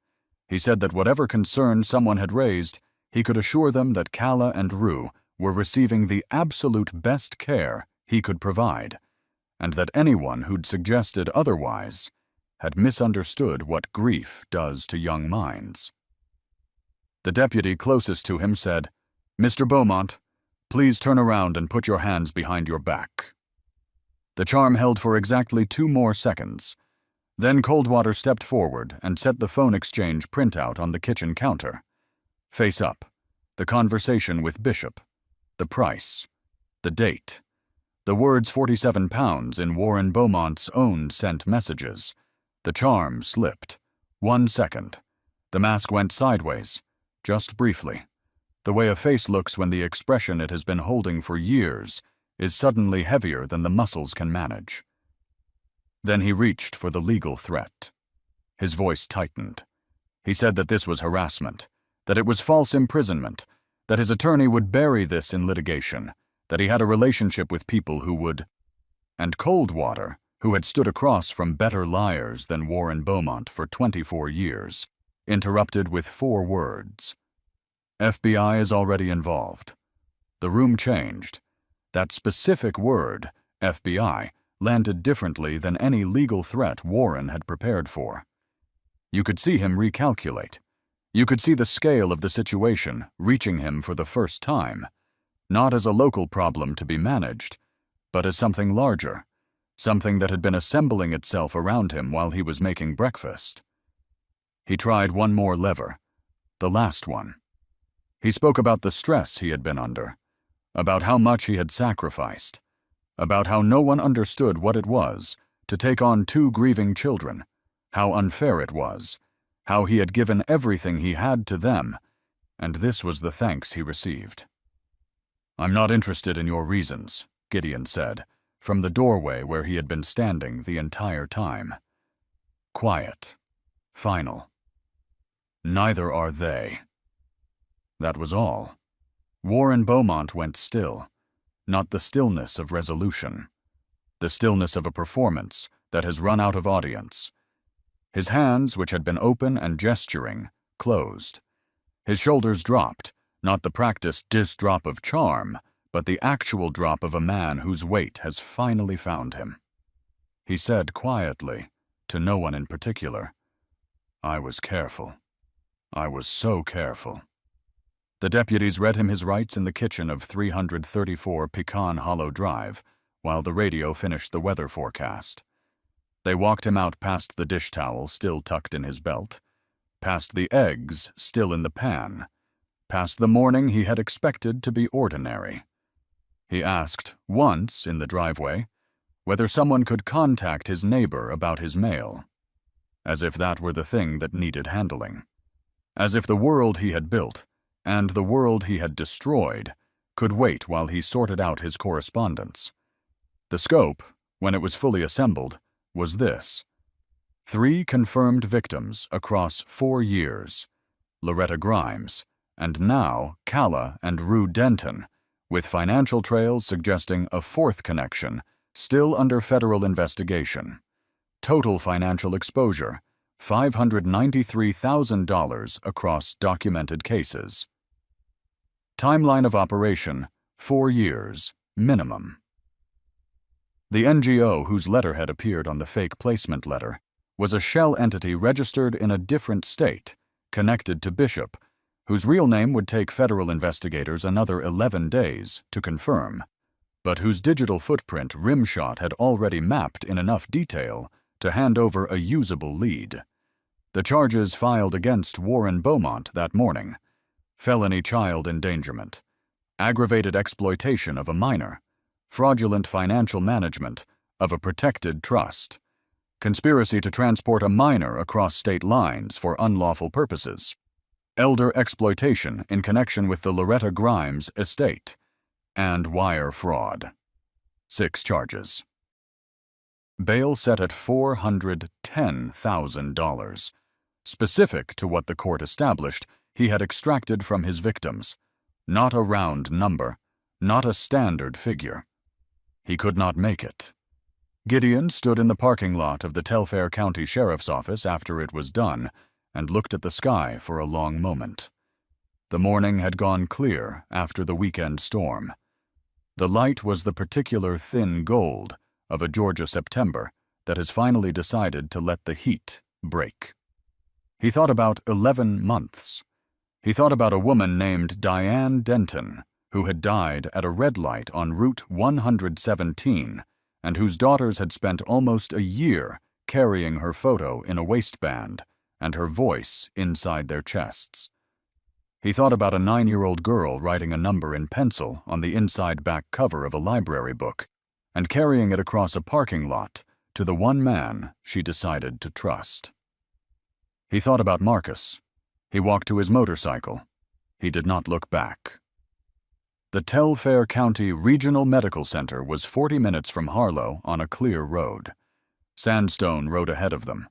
He said that whatever concern someone had raised, he could assure them that Calla and Rue were receiving the absolute best care he could provide, and that anyone who'd suggested otherwise had misunderstood what grief does to young minds. The deputy closest to him said, "Mr. Beaumont, please turn around and put your hands behind your back." The charm held for exactly 2 more seconds. Then Coldwater stepped forward and set the phone exchange printout on the kitchen counter. Face up. The conversation with Bishop. The price. The date. The words 47 pounds in Warren Beaumont's own sent messages. The charm slipped. 1 second. The mask went sideways. Just briefly. The way a face looks when the expression it has been holding for years is suddenly heavier than the muscles can manage. Then he reached for the legal threat. His voice tightened. He said that this was harassment, that it was false imprisonment, that his attorney would bury this in litigation, that he had a relationship with people who would... And Coldwater, who had stood across from better liars than Warren Beaumont for 24 years, interrupted with 4 words. FBI is already involved. The room changed. That specific word, FBI, landed differently than any legal threat Warren had prepared for. You could see him recalculate. You could see the scale of the situation reaching him for the first time, not as a local problem to be managed, but as something larger, something that had been assembling itself around him while he was making breakfast. He tried one more lever, the last one. He spoke about the stress he had been under, about how much he had sacrificed, about how no one understood what it was to take on 2 grieving children, how unfair it was, how he had given everything he had to them, and this was the thanks he received. "I'm not interested in your reasons," Gideon said, from the doorway where he had been standing the entire time. Quiet. Final. Neither are they. That was all. Warren Beaumont went still, not the stillness of resolution, the stillness of a performance that has run out of audience. His hands, which had been open and gesturing, closed. His shoulders dropped, not the practiced drop of charm, but the actual drop of a man whose weight has finally found him. He said quietly, to no one in particular, "I was careful. I was so careful." The deputies read him his rights in the kitchen of 334 Pecan Hollow Drive, while the radio finished the weather forecast. They walked him out past the dish towel still tucked in his belt, past the eggs still in the pan, past the morning he had expected to be ordinary. He asked, once in the driveway, whether someone could contact his neighbor about his mail, as if that were the thing that needed handling, as if the world he had built, and the world he had destroyed, could wait while he sorted out his correspondence. The scope, when it was fully assembled, was this: 3 confirmed victims across 4 years, Loretta Grimes, and now Calla and Rue Denton, with financial trails suggesting a 4th connection, still under federal investigation. Total financial exposure, $593,000 across documented cases. Timeline of operation, 4 years, minimum. The NGO whose letterhead appeared on the fake placement letter was a shell entity registered in a different state, connected to Bishop, whose real name would take federal investigators another 11 days to confirm, but whose digital footprint Rimshot had already mapped in enough detail to hand over a usable lead. The charges filed against Warren Beaumont that morning: felony child endangerment, aggravated exploitation of a minor, fraudulent financial management of a protected trust, conspiracy to transport a minor across state lines for unlawful purposes, elder exploitation in connection with the Loretta Grimes estate, and wire fraud. 6 charges. Bail set at $410,000, specific to what the court established he had extracted from his victims, not a round number, not a standard figure. He could not make it. Gideon stood in the parking lot of the Telfair County Sheriff's Office after it was done and looked at the sky for a long moment. The morning had gone clear after the weekend storm. The light was the particular thin gold of a Georgia September that has finally decided to let the heat break. He thought about 11 months. He thought about a woman named Diane Denton, who had died at a red light on Route 117 and whose daughters had spent almost a year carrying her photo in a waistband and her voice inside their chests. He thought about a 9-year-old girl writing a number in pencil on the inside back cover of a library book and carrying it across a parking lot to the one man she decided to trust. He thought about Marcus. He walked to his motorcycle. He did not look back. The Telfair County Regional Medical Center was 40 minutes from Harlow on a clear road. Sandstone rode ahead of them.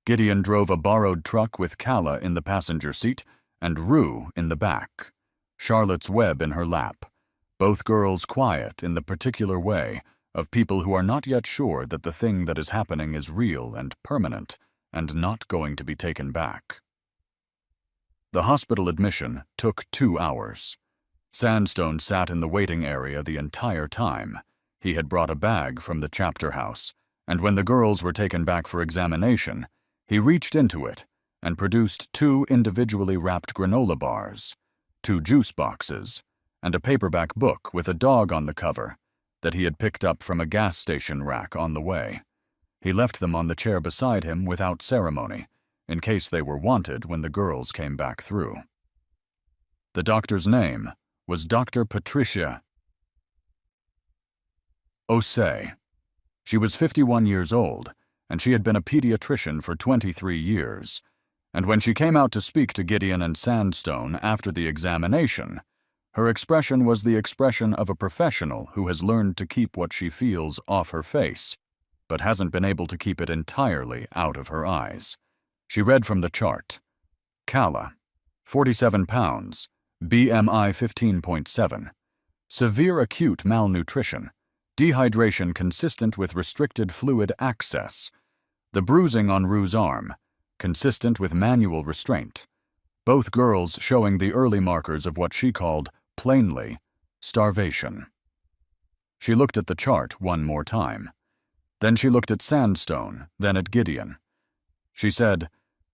Gideon drove a borrowed truck with Calla in the passenger seat and Rue in the back, Charlotte's Web in her lap, both girls quiet in the particular way of people who are not yet sure that the thing that is happening is real and permanent and not going to be taken back. The hospital admission took 2 hours. Sandstone sat in the waiting area the entire time. He had brought a bag from the chapter house, and when the girls were taken back for examination, he reached into it and produced 2 individually wrapped granola bars, 2 juice boxes, and a paperback book with a dog on the cover that he had picked up from a gas station rack on the way. He left them on the chair beside him without ceremony, in case they were wanted when the girls came back through. The doctor's name was Dr. Patricia Osei. She was 51 years old, and she had been a pediatrician for 23 years. And when she came out to speak to Gideon and Sandstone after the examination, her expression was the expression of a professional who has learned to keep what she feels off her face, but hasn't been able to keep it entirely out of her eyes. She read from the chart. Calla, 47 pounds, BMI 15.7, severe acute malnutrition, dehydration consistent with restricted fluid access, the bruising on Rue's arm, consistent with manual restraint, both girls showing the early markers of what she called, plainly, starvation. She looked at the chart one more time. Then she looked at Sandstone, then at Gideon. She said,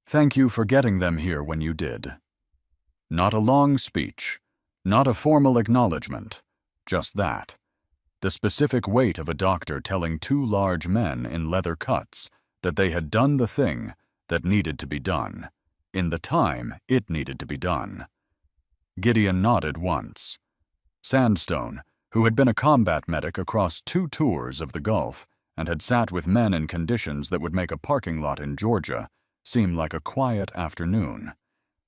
"Thank you for getting them here when you did." Not a long speech, not a formal acknowledgement, just that. The specific weight of a doctor telling 2 large men in leather cuts that they had done the thing that needed to be done, in the time it needed to be done. Gideon nodded once. Sandstone, who had been a combat medic across 2 tours of the Gulf and had sat with men in conditions that would make a parking lot in Georgia seem like a quiet afternoon,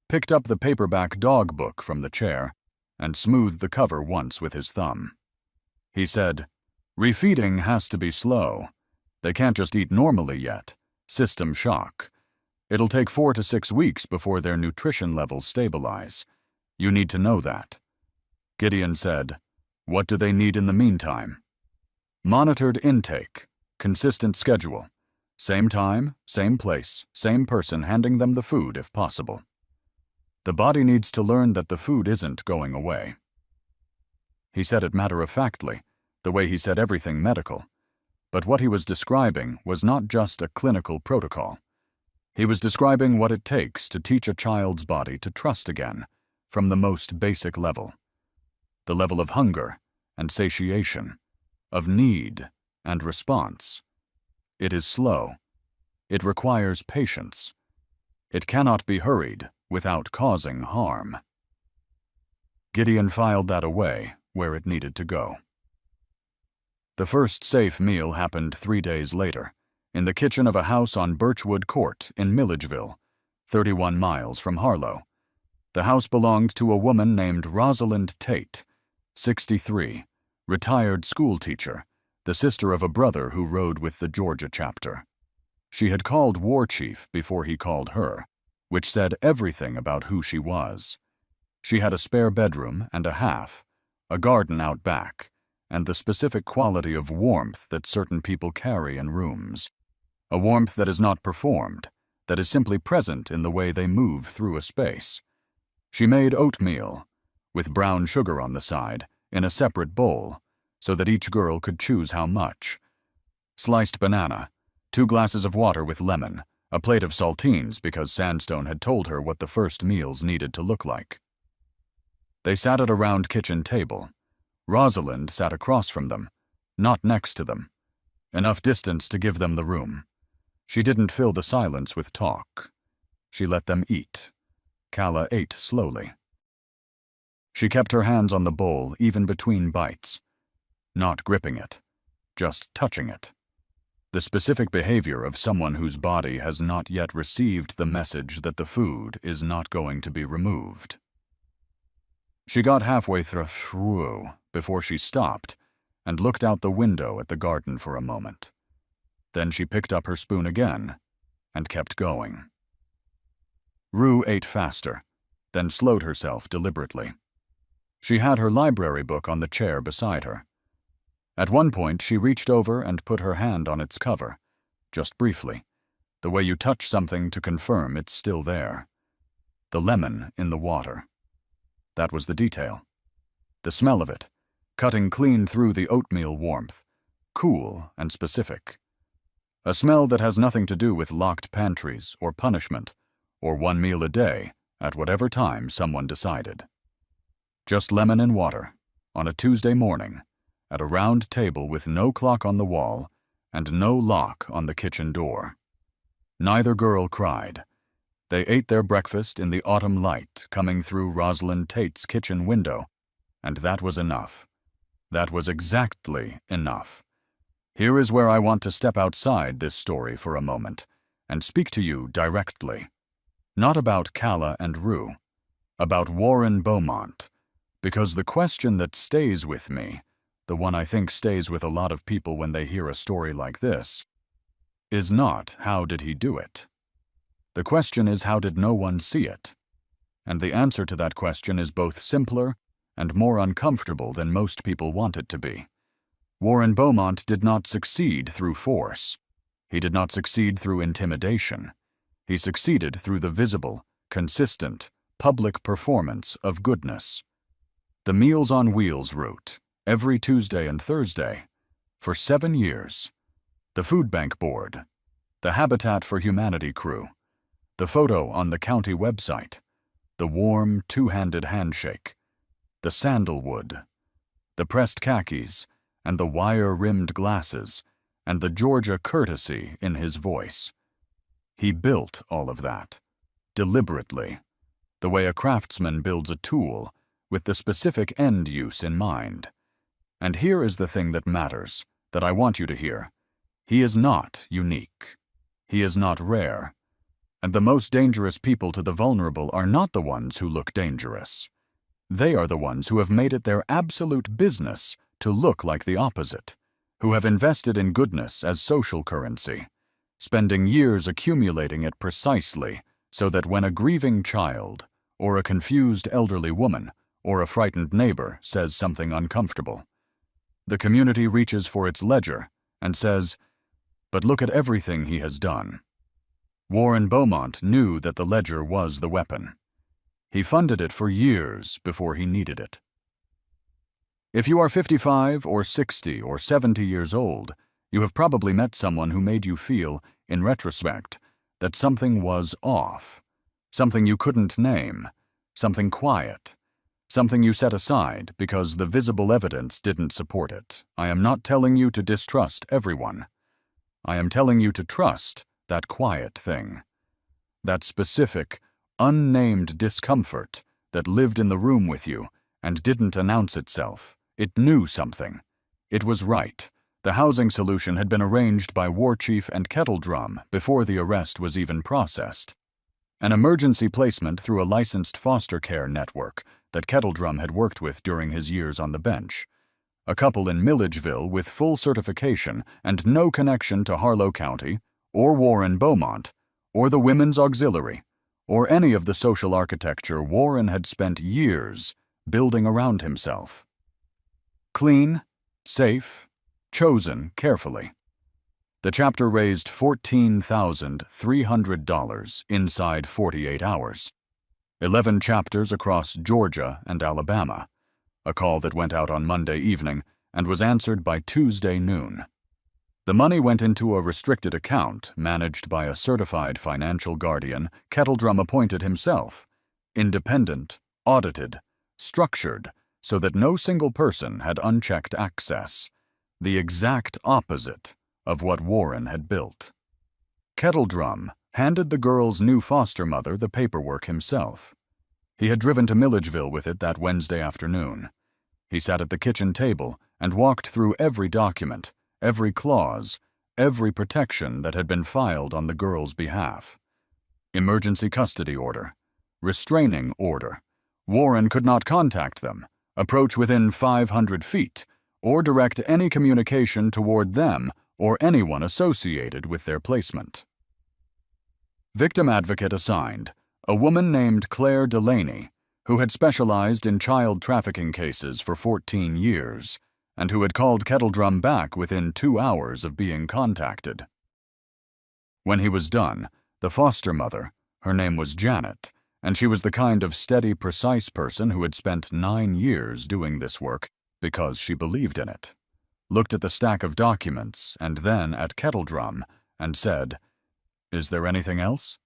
picked up the paperback dog book from the chair and smoothed the cover once with his thumb. He said, "Refeeding has to be slow. They can't just eat normally yet. System shock. It'll take 4 to 6 weeks before their nutrition levels stabilize. You need to know that." Gideon said, "What do they need in the meantime?" "Monitored intake, consistent schedule. Same time, same place, same person handing them the food if possible. The body needs to learn that the food isn't going away." He said it matter-of-factly, the way he said everything medical. But what he was describing was not just a clinical protocol. He was describing what it takes to teach a child's body to trust again, from the most basic level. The level of hunger and satiation, of need and response. It is slow. It requires patience. It cannot be hurried without causing harm. Gideon filed that away where it needed to go. The first safe meal happened 3 days later, in the kitchen of a house on Birchwood Court in Milledgeville, 31 miles from Harlow. The house belonged to a woman named Rosalind Tate, 63, retired schoolteacher, the sister of a brother who rode with the Georgia chapter. She had called War Chief before he called her, which said everything about who she was. She had a spare bedroom and a half, a garden out back, and the specific quality of warmth that certain people carry in rooms. A warmth that is not performed, that is simply present in the way they move through a space. She made oatmeal, with brown sugar on the side, in a separate bowl, so that each girl could choose how much. Sliced banana, 2 glasses of water with lemon, a plate of saltines because Sandstone had told her what the first meals needed to look like. They sat at a round kitchen table. Rosalind sat across from them, not next to them, enough distance to give them the room. She didn't fill the silence with talk. She let them eat. Calla ate slowly. She kept her hands on the bowl even between bites, not gripping it, just touching it. The specific behavior of someone whose body has not yet received the message that the food is not going to be removed. She got halfway through before she stopped and looked out the window at the garden for a moment. Then she picked up her spoon again and kept going. Rue ate faster, then slowed herself deliberately. She had her library book on the chair beside her. At one point, she reached over and put her hand on its cover, just briefly, the way you touch something to confirm it's still there. The lemon in the water. That was the detail. The smell of it, cutting clean through the oatmeal warmth, cool and specific. A smell that has nothing to do with locked pantries or punishment, or one meal a day at whatever time someone decided. Just lemon and water, on a Tuesday morning, at a round table with no clock on the wall and no lock on the kitchen door. Neither girl cried. They ate their breakfast in the autumn light coming through Rosalind Tate's kitchen window, and that was enough. That was exactly enough. Here is where I want to step outside this story for a moment and speak to you directly. Not about Calla and Rue, about Warren Beaumont, because the question that stays with me, the one I think stays with a lot of people when they hear a story like this, is not how did he do it. The question is how did no one see it? And the answer to that question is both simpler and more uncomfortable than most people want it to be. Warren Beaumont did not succeed through force. He did not succeed through intimidation. He succeeded through the visible, consistent, public performance of goodness. The Meals on Wheels route, every Tuesday and Thursday, for 7 years. The Food Bank Board, the Habitat for Humanity crew, the photo on the county website, the warm two-handed handshake, the sandalwood, the pressed khakis, and the wire-rimmed glasses, and the Georgia courtesy in his voice. He built all of that, deliberately, the way a craftsman builds a tool, with the specific end use in mind. And here is the thing that matters, that I want you to hear. He is not unique. He is not rare. And the most dangerous people to the vulnerable are not the ones who look dangerous. They are the ones who have made it their absolute business to look like the opposite, who have invested in goodness as social currency, spending years accumulating it precisely so that when a grieving child, or a confused elderly woman, or a frightened neighbor says something uncomfortable, the community reaches for its ledger and says, "But look at everything he has done." Warren Beaumont knew that the ledger was the weapon. He funded it for years before he needed it. If you are 55 or 60 or 70 years old, you have probably met someone who made you feel, in retrospect, that something was off, something you couldn't name, something quiet, something you set aside because the visible evidence didn't support it. I am not telling you to distrust everyone. I am telling you to trust that quiet thing, that specific, unnamed discomfort that lived in the room with you and didn't announce itself. It knew something. It was right. The housing solution had been arranged by War Chief and Kettle Drum before the arrest was even processed. An emergency placement through a licensed foster care network that Kettle Drum had worked with during his years on the bench. A couple in Milledgeville with full certification and no connection to Harlow County, or Warren Beaumont, or the Women's Auxiliary, or any of the social architecture Warren had spent years building around himself. Clean, safe, chosen carefully. The chapter raised $14,300 inside 48 hours. 11 chapters across Georgia and Alabama. A call that went out on Monday evening and was answered by Tuesday noon. The money went into a restricted account managed by a certified financial guardian Kettle Drum appointed himself, independent, audited, structured, so that no single person had unchecked access, the exact opposite of what Warren had built. Kettledrum handed the girl's new foster mother the paperwork himself. He had driven to Milledgeville with it that Wednesday afternoon. He sat at the kitchen table and walked through every document, every clause, every protection that had been filed on the girl's behalf. Emergency custody order, restraining order. Warren could not contact them, approach within 500 feet, or direct any communication toward them or anyone associated with their placement. Victim advocate assigned, a woman named Claire Delaney, who had specialized in child trafficking cases for 14 years, and who had called Kettledrum back within 2 hours of being contacted. When he was done, the foster mother, her name was Janet, and she was the kind of steady, precise person who had spent 9 years doing this work because she believed in it, looked at the stack of documents and then at Kettledrum and said, "Is there anything else?"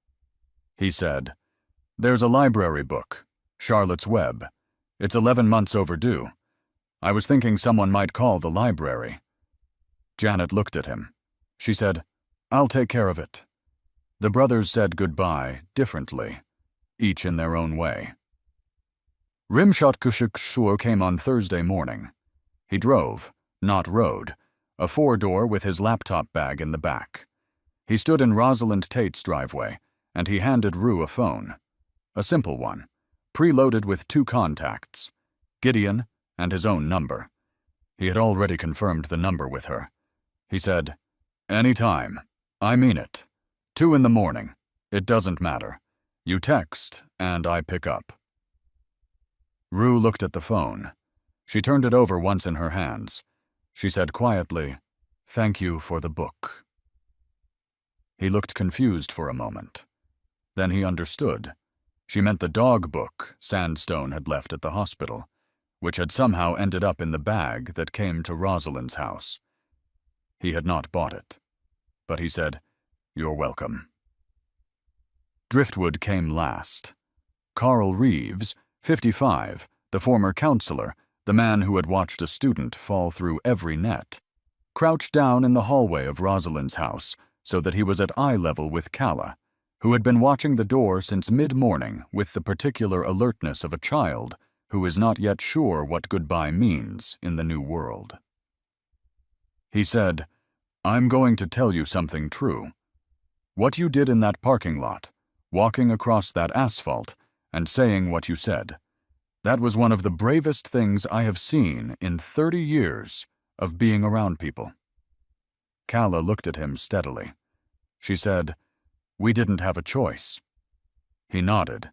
He said, "There's a library book, Charlotte's Web. It's 11 months overdue. I was thinking someone might call the library." Janet looked at him. She said, "I'll take care of it." The brothers said goodbye differently, each in their own way. Rimshot Kushuk came on Thursday morning. He drove, not rode, a 4-door with his laptop bag in the back. He stood in Rosalind Tate's driveway, and he handed Rue a phone. A simple one, preloaded with 2 contacts, Gideon and his own number. He had already confirmed the number with her. He said, "Any time. I mean it. 2 in the morning. It doesn't matter. You text, and I pick up." Rue looked at the phone. She turned it over once in her hands. She said quietly, "Thank you for the book." He looked confused for a moment. Then he understood. She meant the dog book Sandstone had left at the hospital, which had somehow ended up in the bag that came to Rosalind's house. He had not bought it, but he said, "You're welcome." Driftwood came last. Carl Reeves, 55, the former counselor, the man who had watched a student fall through every net, crouched down in the hallway of Rosalind's house so that he was at eye level with Calla, who had been watching the door since mid-morning with the particular alertness of a child who is not yet sure what goodbye means in the new world. He said, "I'm going to tell you something true. What you did in that parking lot, walking across that asphalt and saying what you said, that was one of the bravest things I have seen in 30 years of being around people." Calla looked at him steadily. She said, "We didn't have a choice." He nodded.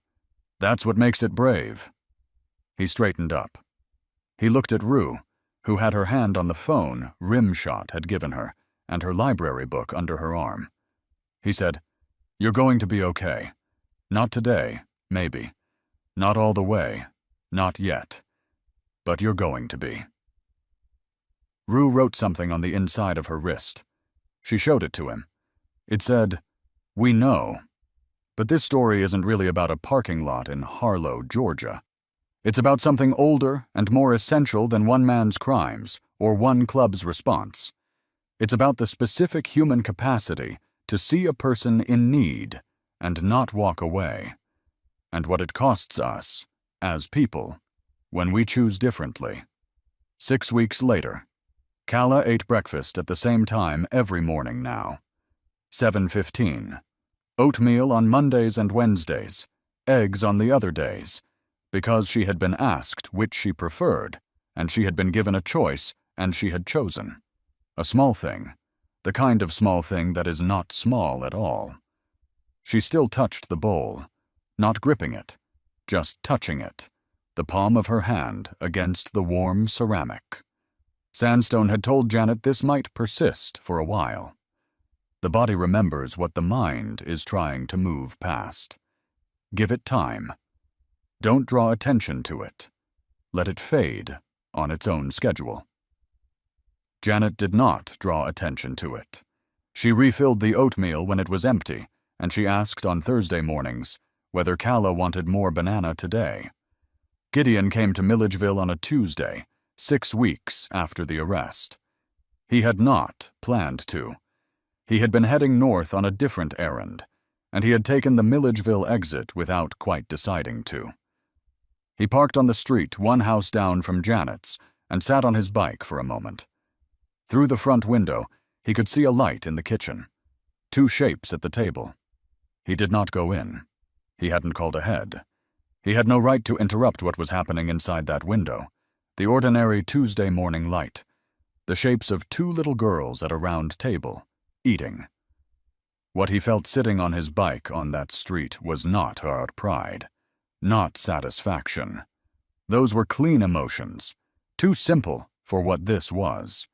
"That's what makes it brave." He straightened up. He looked at Rue, who had her hand on the phone Rimshot had given her and her library book under her arm. He said, "You're going to be okay. Not today, maybe. Not all the way. Not yet. But you're going to be." Rue wrote something on the inside of her wrist. She showed it to him. It said, "We know. But this story isn't really about a parking lot in Harlow, Georgia. It's about something older and more essential than one man's crimes or one club's response. It's about the specific human capacity to see a person in need and not walk away, and what it costs us, as people, when we choose differently." 6 weeks later, Calla ate breakfast at the same time every morning now. 7:15. Oatmeal on Mondays and Wednesdays, eggs on the other days, because she had been asked which she preferred, and she had been given a choice, and she had chosen. A small thing, the kind of small thing that is not small at all. She still touched the bowl, not gripping it, just touching it, the palm of her hand against the warm ceramic. Sandstone had told Janet this might persist for a while. The body remembers what the mind is trying to move past. Give it time. Don't draw attention to it. Let it fade on its own schedule. Janet did not draw attention to it. She refilled the oatmeal when it was empty, and she asked on Thursday mornings whether Calla wanted more banana today. Gideon came to Milledgeville on a Tuesday, 6 weeks after the arrest. He had not planned to. He had been heading north on a different errand, and he had taken the Milledgeville exit without quite deciding to. He parked on the street one house down from Janet's and sat on his bike for a moment. Through the front window, he could see a light in the kitchen, 2 shapes at the table. He did not go in. He hadn't called ahead. He had no right to interrupt what was happening inside that window, the ordinary Tuesday morning light, the shapes of 2 little girls at a round table, eating. What he felt sitting on his bike on that street was not hard pride, not satisfaction. Those were clean emotions, too simple for what this was.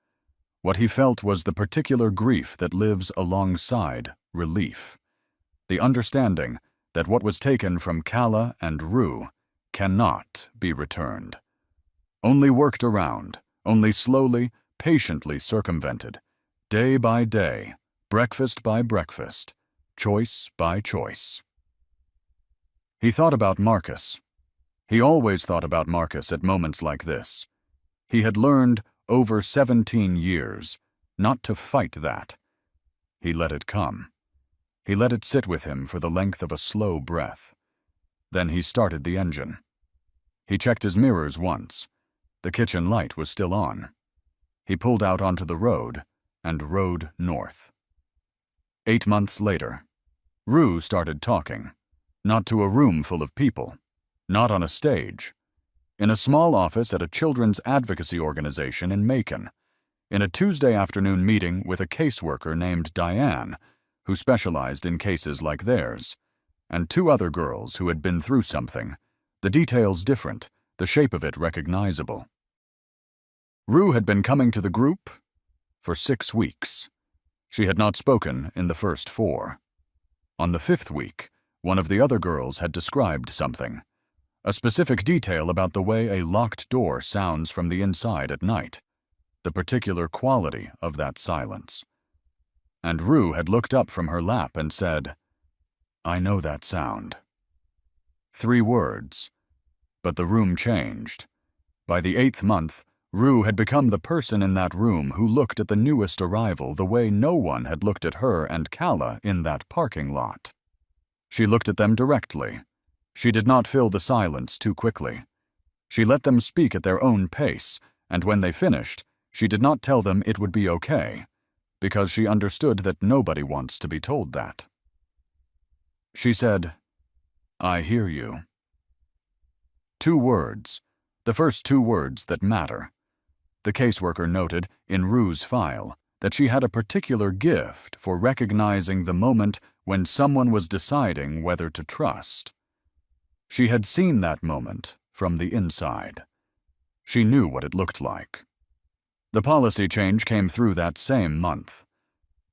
What he felt was the particular grief that lives alongside relief, the understanding that what was taken from Calla and Rue cannot be returned. Only worked around, only slowly, patiently circumvented, day by day, breakfast by breakfast, choice by choice. He thought about Marcus. He always thought about Marcus at moments like this. He had learned over 17 years not to fight that. He let it come. He let it sit with him for the length of a slow breath. Then he started the engine. He checked his mirrors once. The kitchen light was still on. He pulled out onto the road and rode north. 8 months later, Rue started talking, not to a room full of people, not on a stage, in a small office at a children's advocacy organization in Macon, in a Tuesday afternoon meeting with a caseworker named Diane, who specialized in cases like theirs, and 2 other girls who had been through something, the details different, the shape of it recognizable. Rue had been coming to the group for 6 weeks. She had not spoken in the first 4. On the 5th week, one of the other girls had described something, a specific detail about the way a locked door sounds from the inside at night, the particular quality of that silence. And Rue had looked up from her lap and said, "I know that sound." 3 words, but the room changed. By the 8th month, Rue had become the person in that room who looked at the newest arrival the way no one had looked at her and Calla in that parking lot. She looked at them directly. She did not fill the silence too quickly. She let them speak at their own pace, and when they finished, she did not tell them it would be okay, because she understood that nobody wants to be told that. She said, "I hear you." 2 words, the first 2 words that matter. The caseworker noted in Rue's file that she had a particular gift for recognizing the moment when someone was deciding whether to trust. She had seen that moment from the inside. She knew what it looked like. The policy change came through that same month.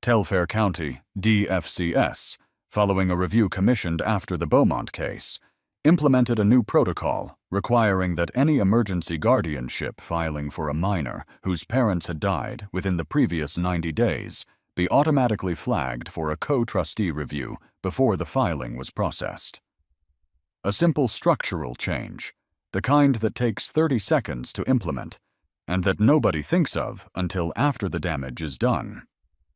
Telfair County, DFCS, following a review commissioned after the Beaumont case, implemented a new protocol requiring that any emergency guardianship filing for a minor whose parents had died within the previous 90 days be automatically flagged for a co-trustee review before the filing was processed. A simple structural change, the kind that takes 30 seconds to implement, and that nobody thinks of until after the damage is done.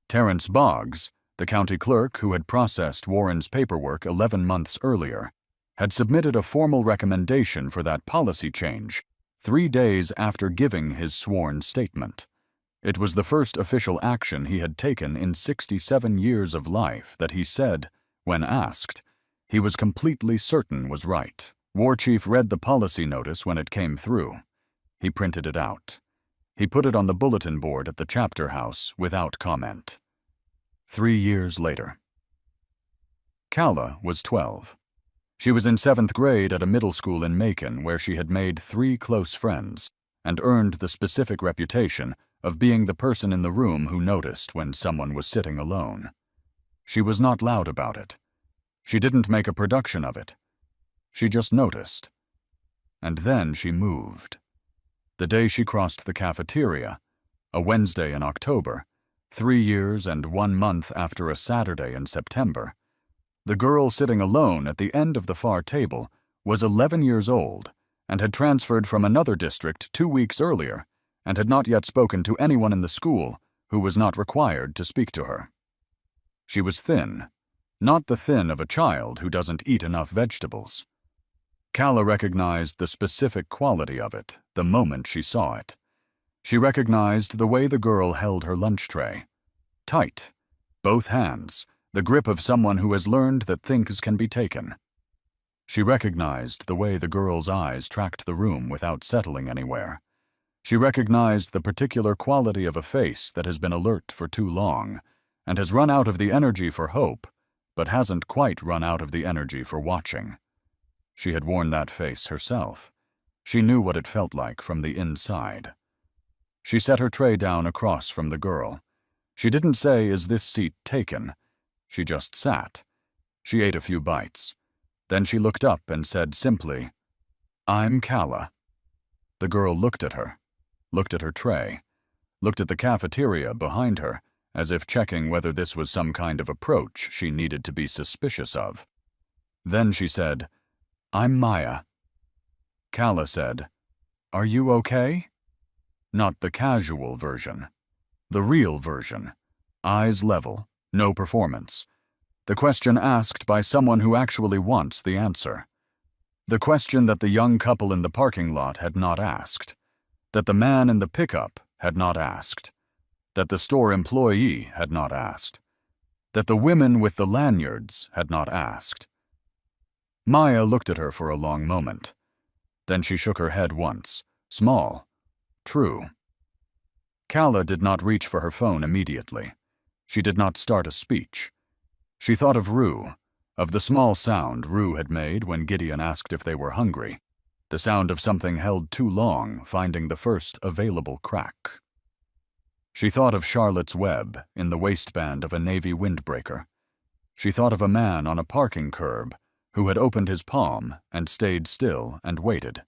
Terrence Boggs, the county clerk who had processed Warren's paperwork 11 months earlier, had submitted a formal recommendation for that policy change 3 days after giving his sworn statement. It was the first official action he had taken in 67 years of life that he said, when asked, he was completely certain was right. War Chief read the policy notice when it came through. He printed it out. He put it on the bulletin board at the chapter house without comment. 3 years later. Calla was 12. She was in 7th grade at a middle school in Macon where she had made 3 close friends and earned the specific reputation of being the person in the room who noticed when someone was sitting alone. She was not loud about it. She didn't make a production of it. She just noticed. And then she moved. The day she crossed the cafeteria, a Wednesday in October, 3 years and 1 month after a Saturday in September, the girl sitting alone at the end of the far table was 11 years old and had transferred from another district 2 weeks earlier and had not yet spoken to anyone in the school who was not required to speak to her. She was thin, not the thin of a child who doesn't eat enough vegetables. Calla recognized the specific quality of it the moment she saw it. She recognized the way the girl held her lunch tray. Tight, both hands, the grip of someone who has learned that things can be taken. She recognized the way the girl's eyes tracked the room without settling anywhere. She recognized the particular quality of a face that has been alert for too long and has run out of the energy for hope, but hasn't quite run out of the energy for watching. She had worn that face herself. She knew what it felt like from the inside. She set her tray down across from the girl. She didn't say, "Is this seat taken?" She just sat. She ate a few bites. Then she looked up and said simply, "I'm Calla." The girl looked at her tray, looked at the cafeteria behind her, as if checking whether this was some kind of approach she needed to be suspicious of. Then she said, "I'm Maya." Calla said, "Are you okay?" Not the casual version. The real version. Eyes level, no performance. The question asked by someone who actually wants the answer. The question that the young couple in the parking lot had not asked. That the man in the pickup had not asked. That the store employee had not asked. That the women with the lanyards had not asked. Maya looked at her for a long moment. Then she shook her head once. Small. True. Calla did not reach for her phone immediately. She did not start a speech. She thought of Rue, of the small sound Rue had made when Gideon asked if they were hungry, the sound of something held too long finding the first available crack. She thought of Charlotte's web in the waistband of a Navy windbreaker. She thought of a man on a parking curb who had opened his palm and stayed still and waited.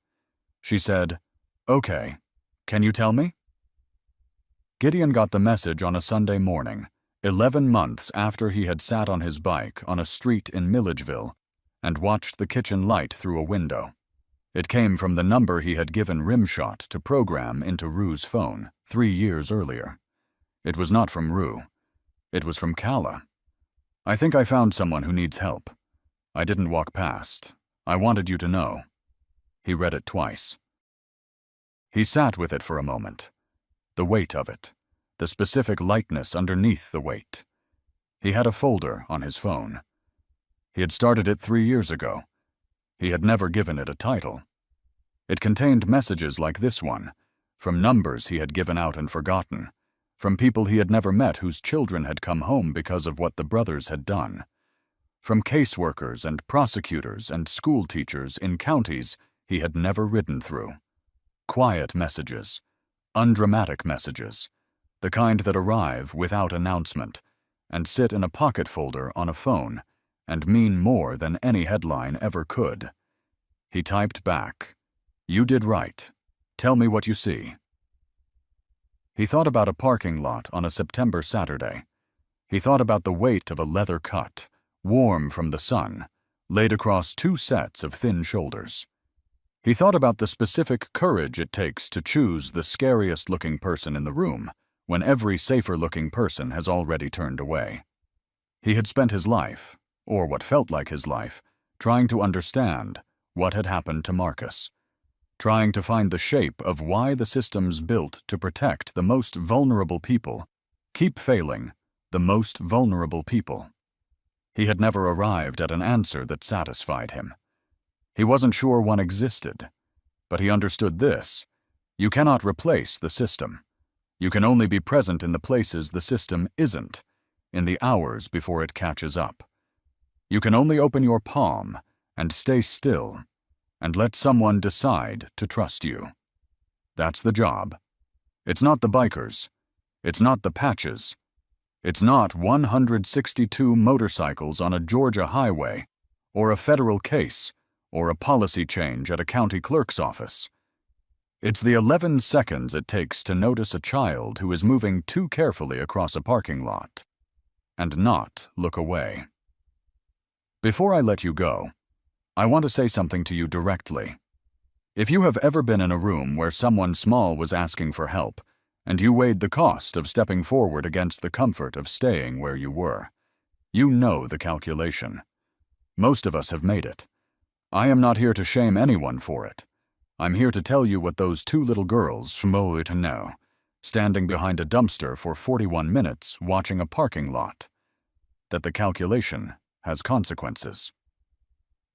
She said, "Okay, can you tell me?" Gideon got the message on a Sunday morning, 11 months after he had sat on his bike on a street in Milledgeville and watched the kitchen light through a window. It came from the number he had given Rimshot to program into Rue's phone 3 years earlier. It was not from Rue. It was from Calla. "I think I found someone who needs help. I didn't walk past. I wanted you to know." He read it twice. He sat with it for a moment. The weight of it. The specific lightness underneath the weight. He had a folder on his phone. He had started it 3 years ago. He had never given it a title. It contained messages like this one, from numbers he had given out and forgotten, from people he had never met whose children had come home because of what the brothers had done, from caseworkers and prosecutors and school teachers in counties he had never ridden through. Quiet messages, undramatic messages, the kind that arrive without announcement and sit in a pocket folder on a phone and mean more than any headline ever could. He typed back, "You did right. Tell me what you see." He thought about a parking lot on a September Saturday. He thought about the weight of a leather cut, warm from the sun, laid across 2 sets of thin shoulders. He thought about the specific courage it takes to choose the scariest-looking person in the room when every safer-looking person has already turned away. He had spent his life, or what felt like his life, trying to understand what had happened to Marcus, trying to find the shape of why the systems built to protect the most vulnerable people keep failing the most vulnerable people. He had never arrived at an answer that satisfied him. He wasn't sure one existed, but he understood this: you cannot replace the system. You can only be present in the places the system isn't, in the hours before it catches up. You can only open your palm and stay still and let someone decide to trust you. That's the job. It's not the bikers. It's not the patches. It's not 162 motorcycles on a Georgia highway, or a federal case, or a policy change at a county clerk's office. It's the 11 seconds it takes to notice a child who is moving too carefully across a parking lot, and not look away. Before I let you go, I want to say something to you directly. If you have ever been in a room where someone small was asking for help, and you weighed the cost of stepping forward against the comfort of staying where you were, You know the calculation. Most of us have made it. I am not here to shame anyone for it. I'm here to tell you what those two little girls from know, standing behind a dumpster for 41 minutes watching a parking lot, that the calculation has consequences.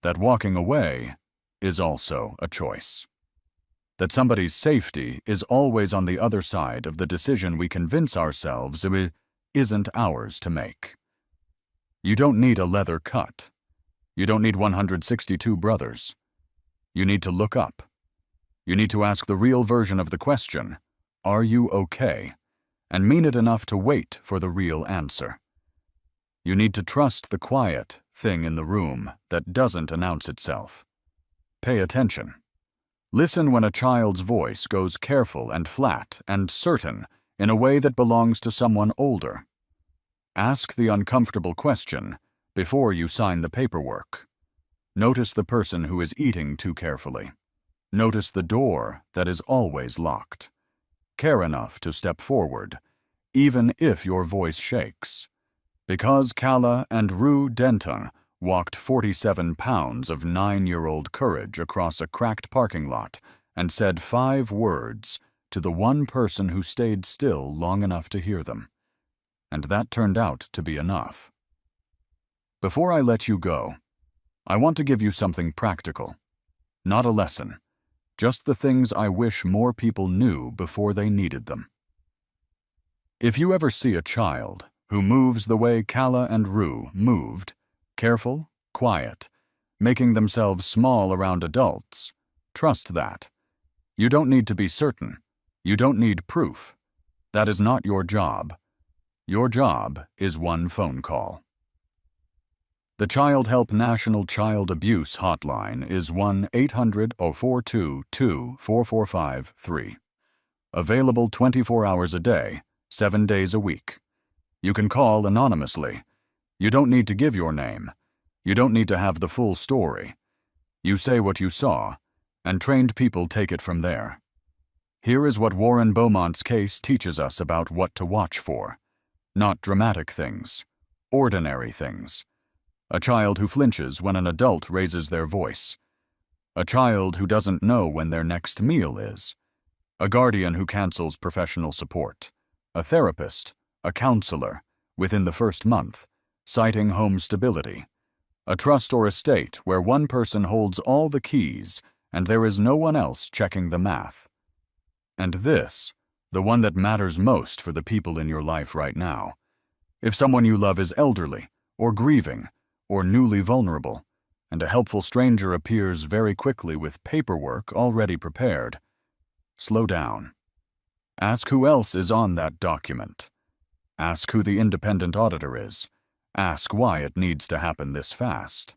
That walking away is also a choice. That somebody's safety is always on the other side of the decision we convince ourselves it isn't ours to make. You don't need a leather cut. You don't need 162 brothers. You need to look up. You need to ask the real version of the question, "Are you okay?" and mean it enough to wait for the real answer. You need to trust the quiet thing in the room that doesn't announce itself. Pay attention. Listen when a child's voice goes careful and flat and certain in a way that belongs to someone older. Ask the uncomfortable question before you sign the paperwork. Notice the person who is eating too carefully. Notice the door that is always locked. Care enough to step forward, even if your voice shakes. Because Kala and Rue Denton walked 47 pounds of 9-year-old courage across a cracked parking lot and said 5 words to the one person who stayed still long enough to hear them. And that turned out to be enough. Before I let you go, I want to give you something practical. Not a lesson, just the things I wish more people knew before they needed them. If you ever see a child who moves the way Kala and Rue moved, careful, quiet, making themselves small around adults, trust that. You don't need to be certain. You don't need proof. That is not your job. Your job is one phone call. The Child Help National Child Abuse Hotline is 1-800-042-24453. Available 24 hours a day, 7 days a week. You can call anonymously. You don't need to give your name. You don't need to have the full story. You say what you saw, and trained people take it from there. Here is what Warren Beaumont's case teaches us about what to watch for. Not dramatic things, ordinary things. A child who flinches when an adult raises their voice. A child who doesn't know when their next meal is. A guardian who cancels professional support. A therapist, a counselor, within the first month, citing home stability. A trust or estate where one person holds all the keys and there is no one else checking the math. And this, the one that matters most for the people in your life right now. If someone you love is elderly, or grieving, or newly vulnerable, and a helpful stranger appears very quickly with paperwork already prepared, slow down. Ask who else is on that document. Ask who the independent auditor is. Ask why it needs to happen this fast.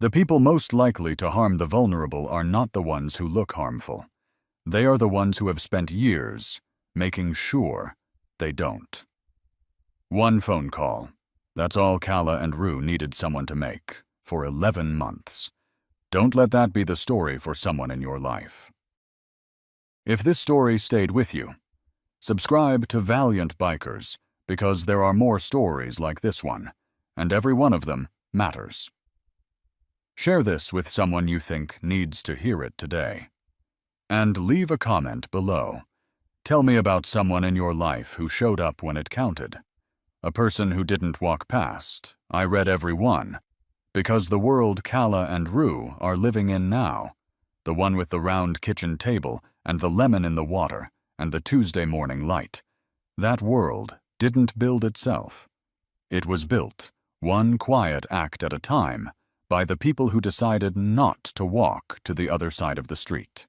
The people most likely to harm the vulnerable are not the ones who look harmful. They are the ones who have spent years making sure they don't. One phone call. That's all Kala and Rue needed someone to make for 11 months. Don't let that be the story for someone in your life. If this story stayed with you, subscribe to Valiant Bikers because there are more stories like this one, and every one of them matters. Share this with someone you think needs to hear it today. And leave a comment below. Tell me about someone in your life who showed up when it counted. A person who didn't walk past. I read every one. Because the world Kala and Rue are living in now, the one with the round kitchen table and the lemon in the water and the Tuesday morning light, that world didn't build itself. It was built, one quiet act at a time, by the people who decided not to walk to the other side of the street.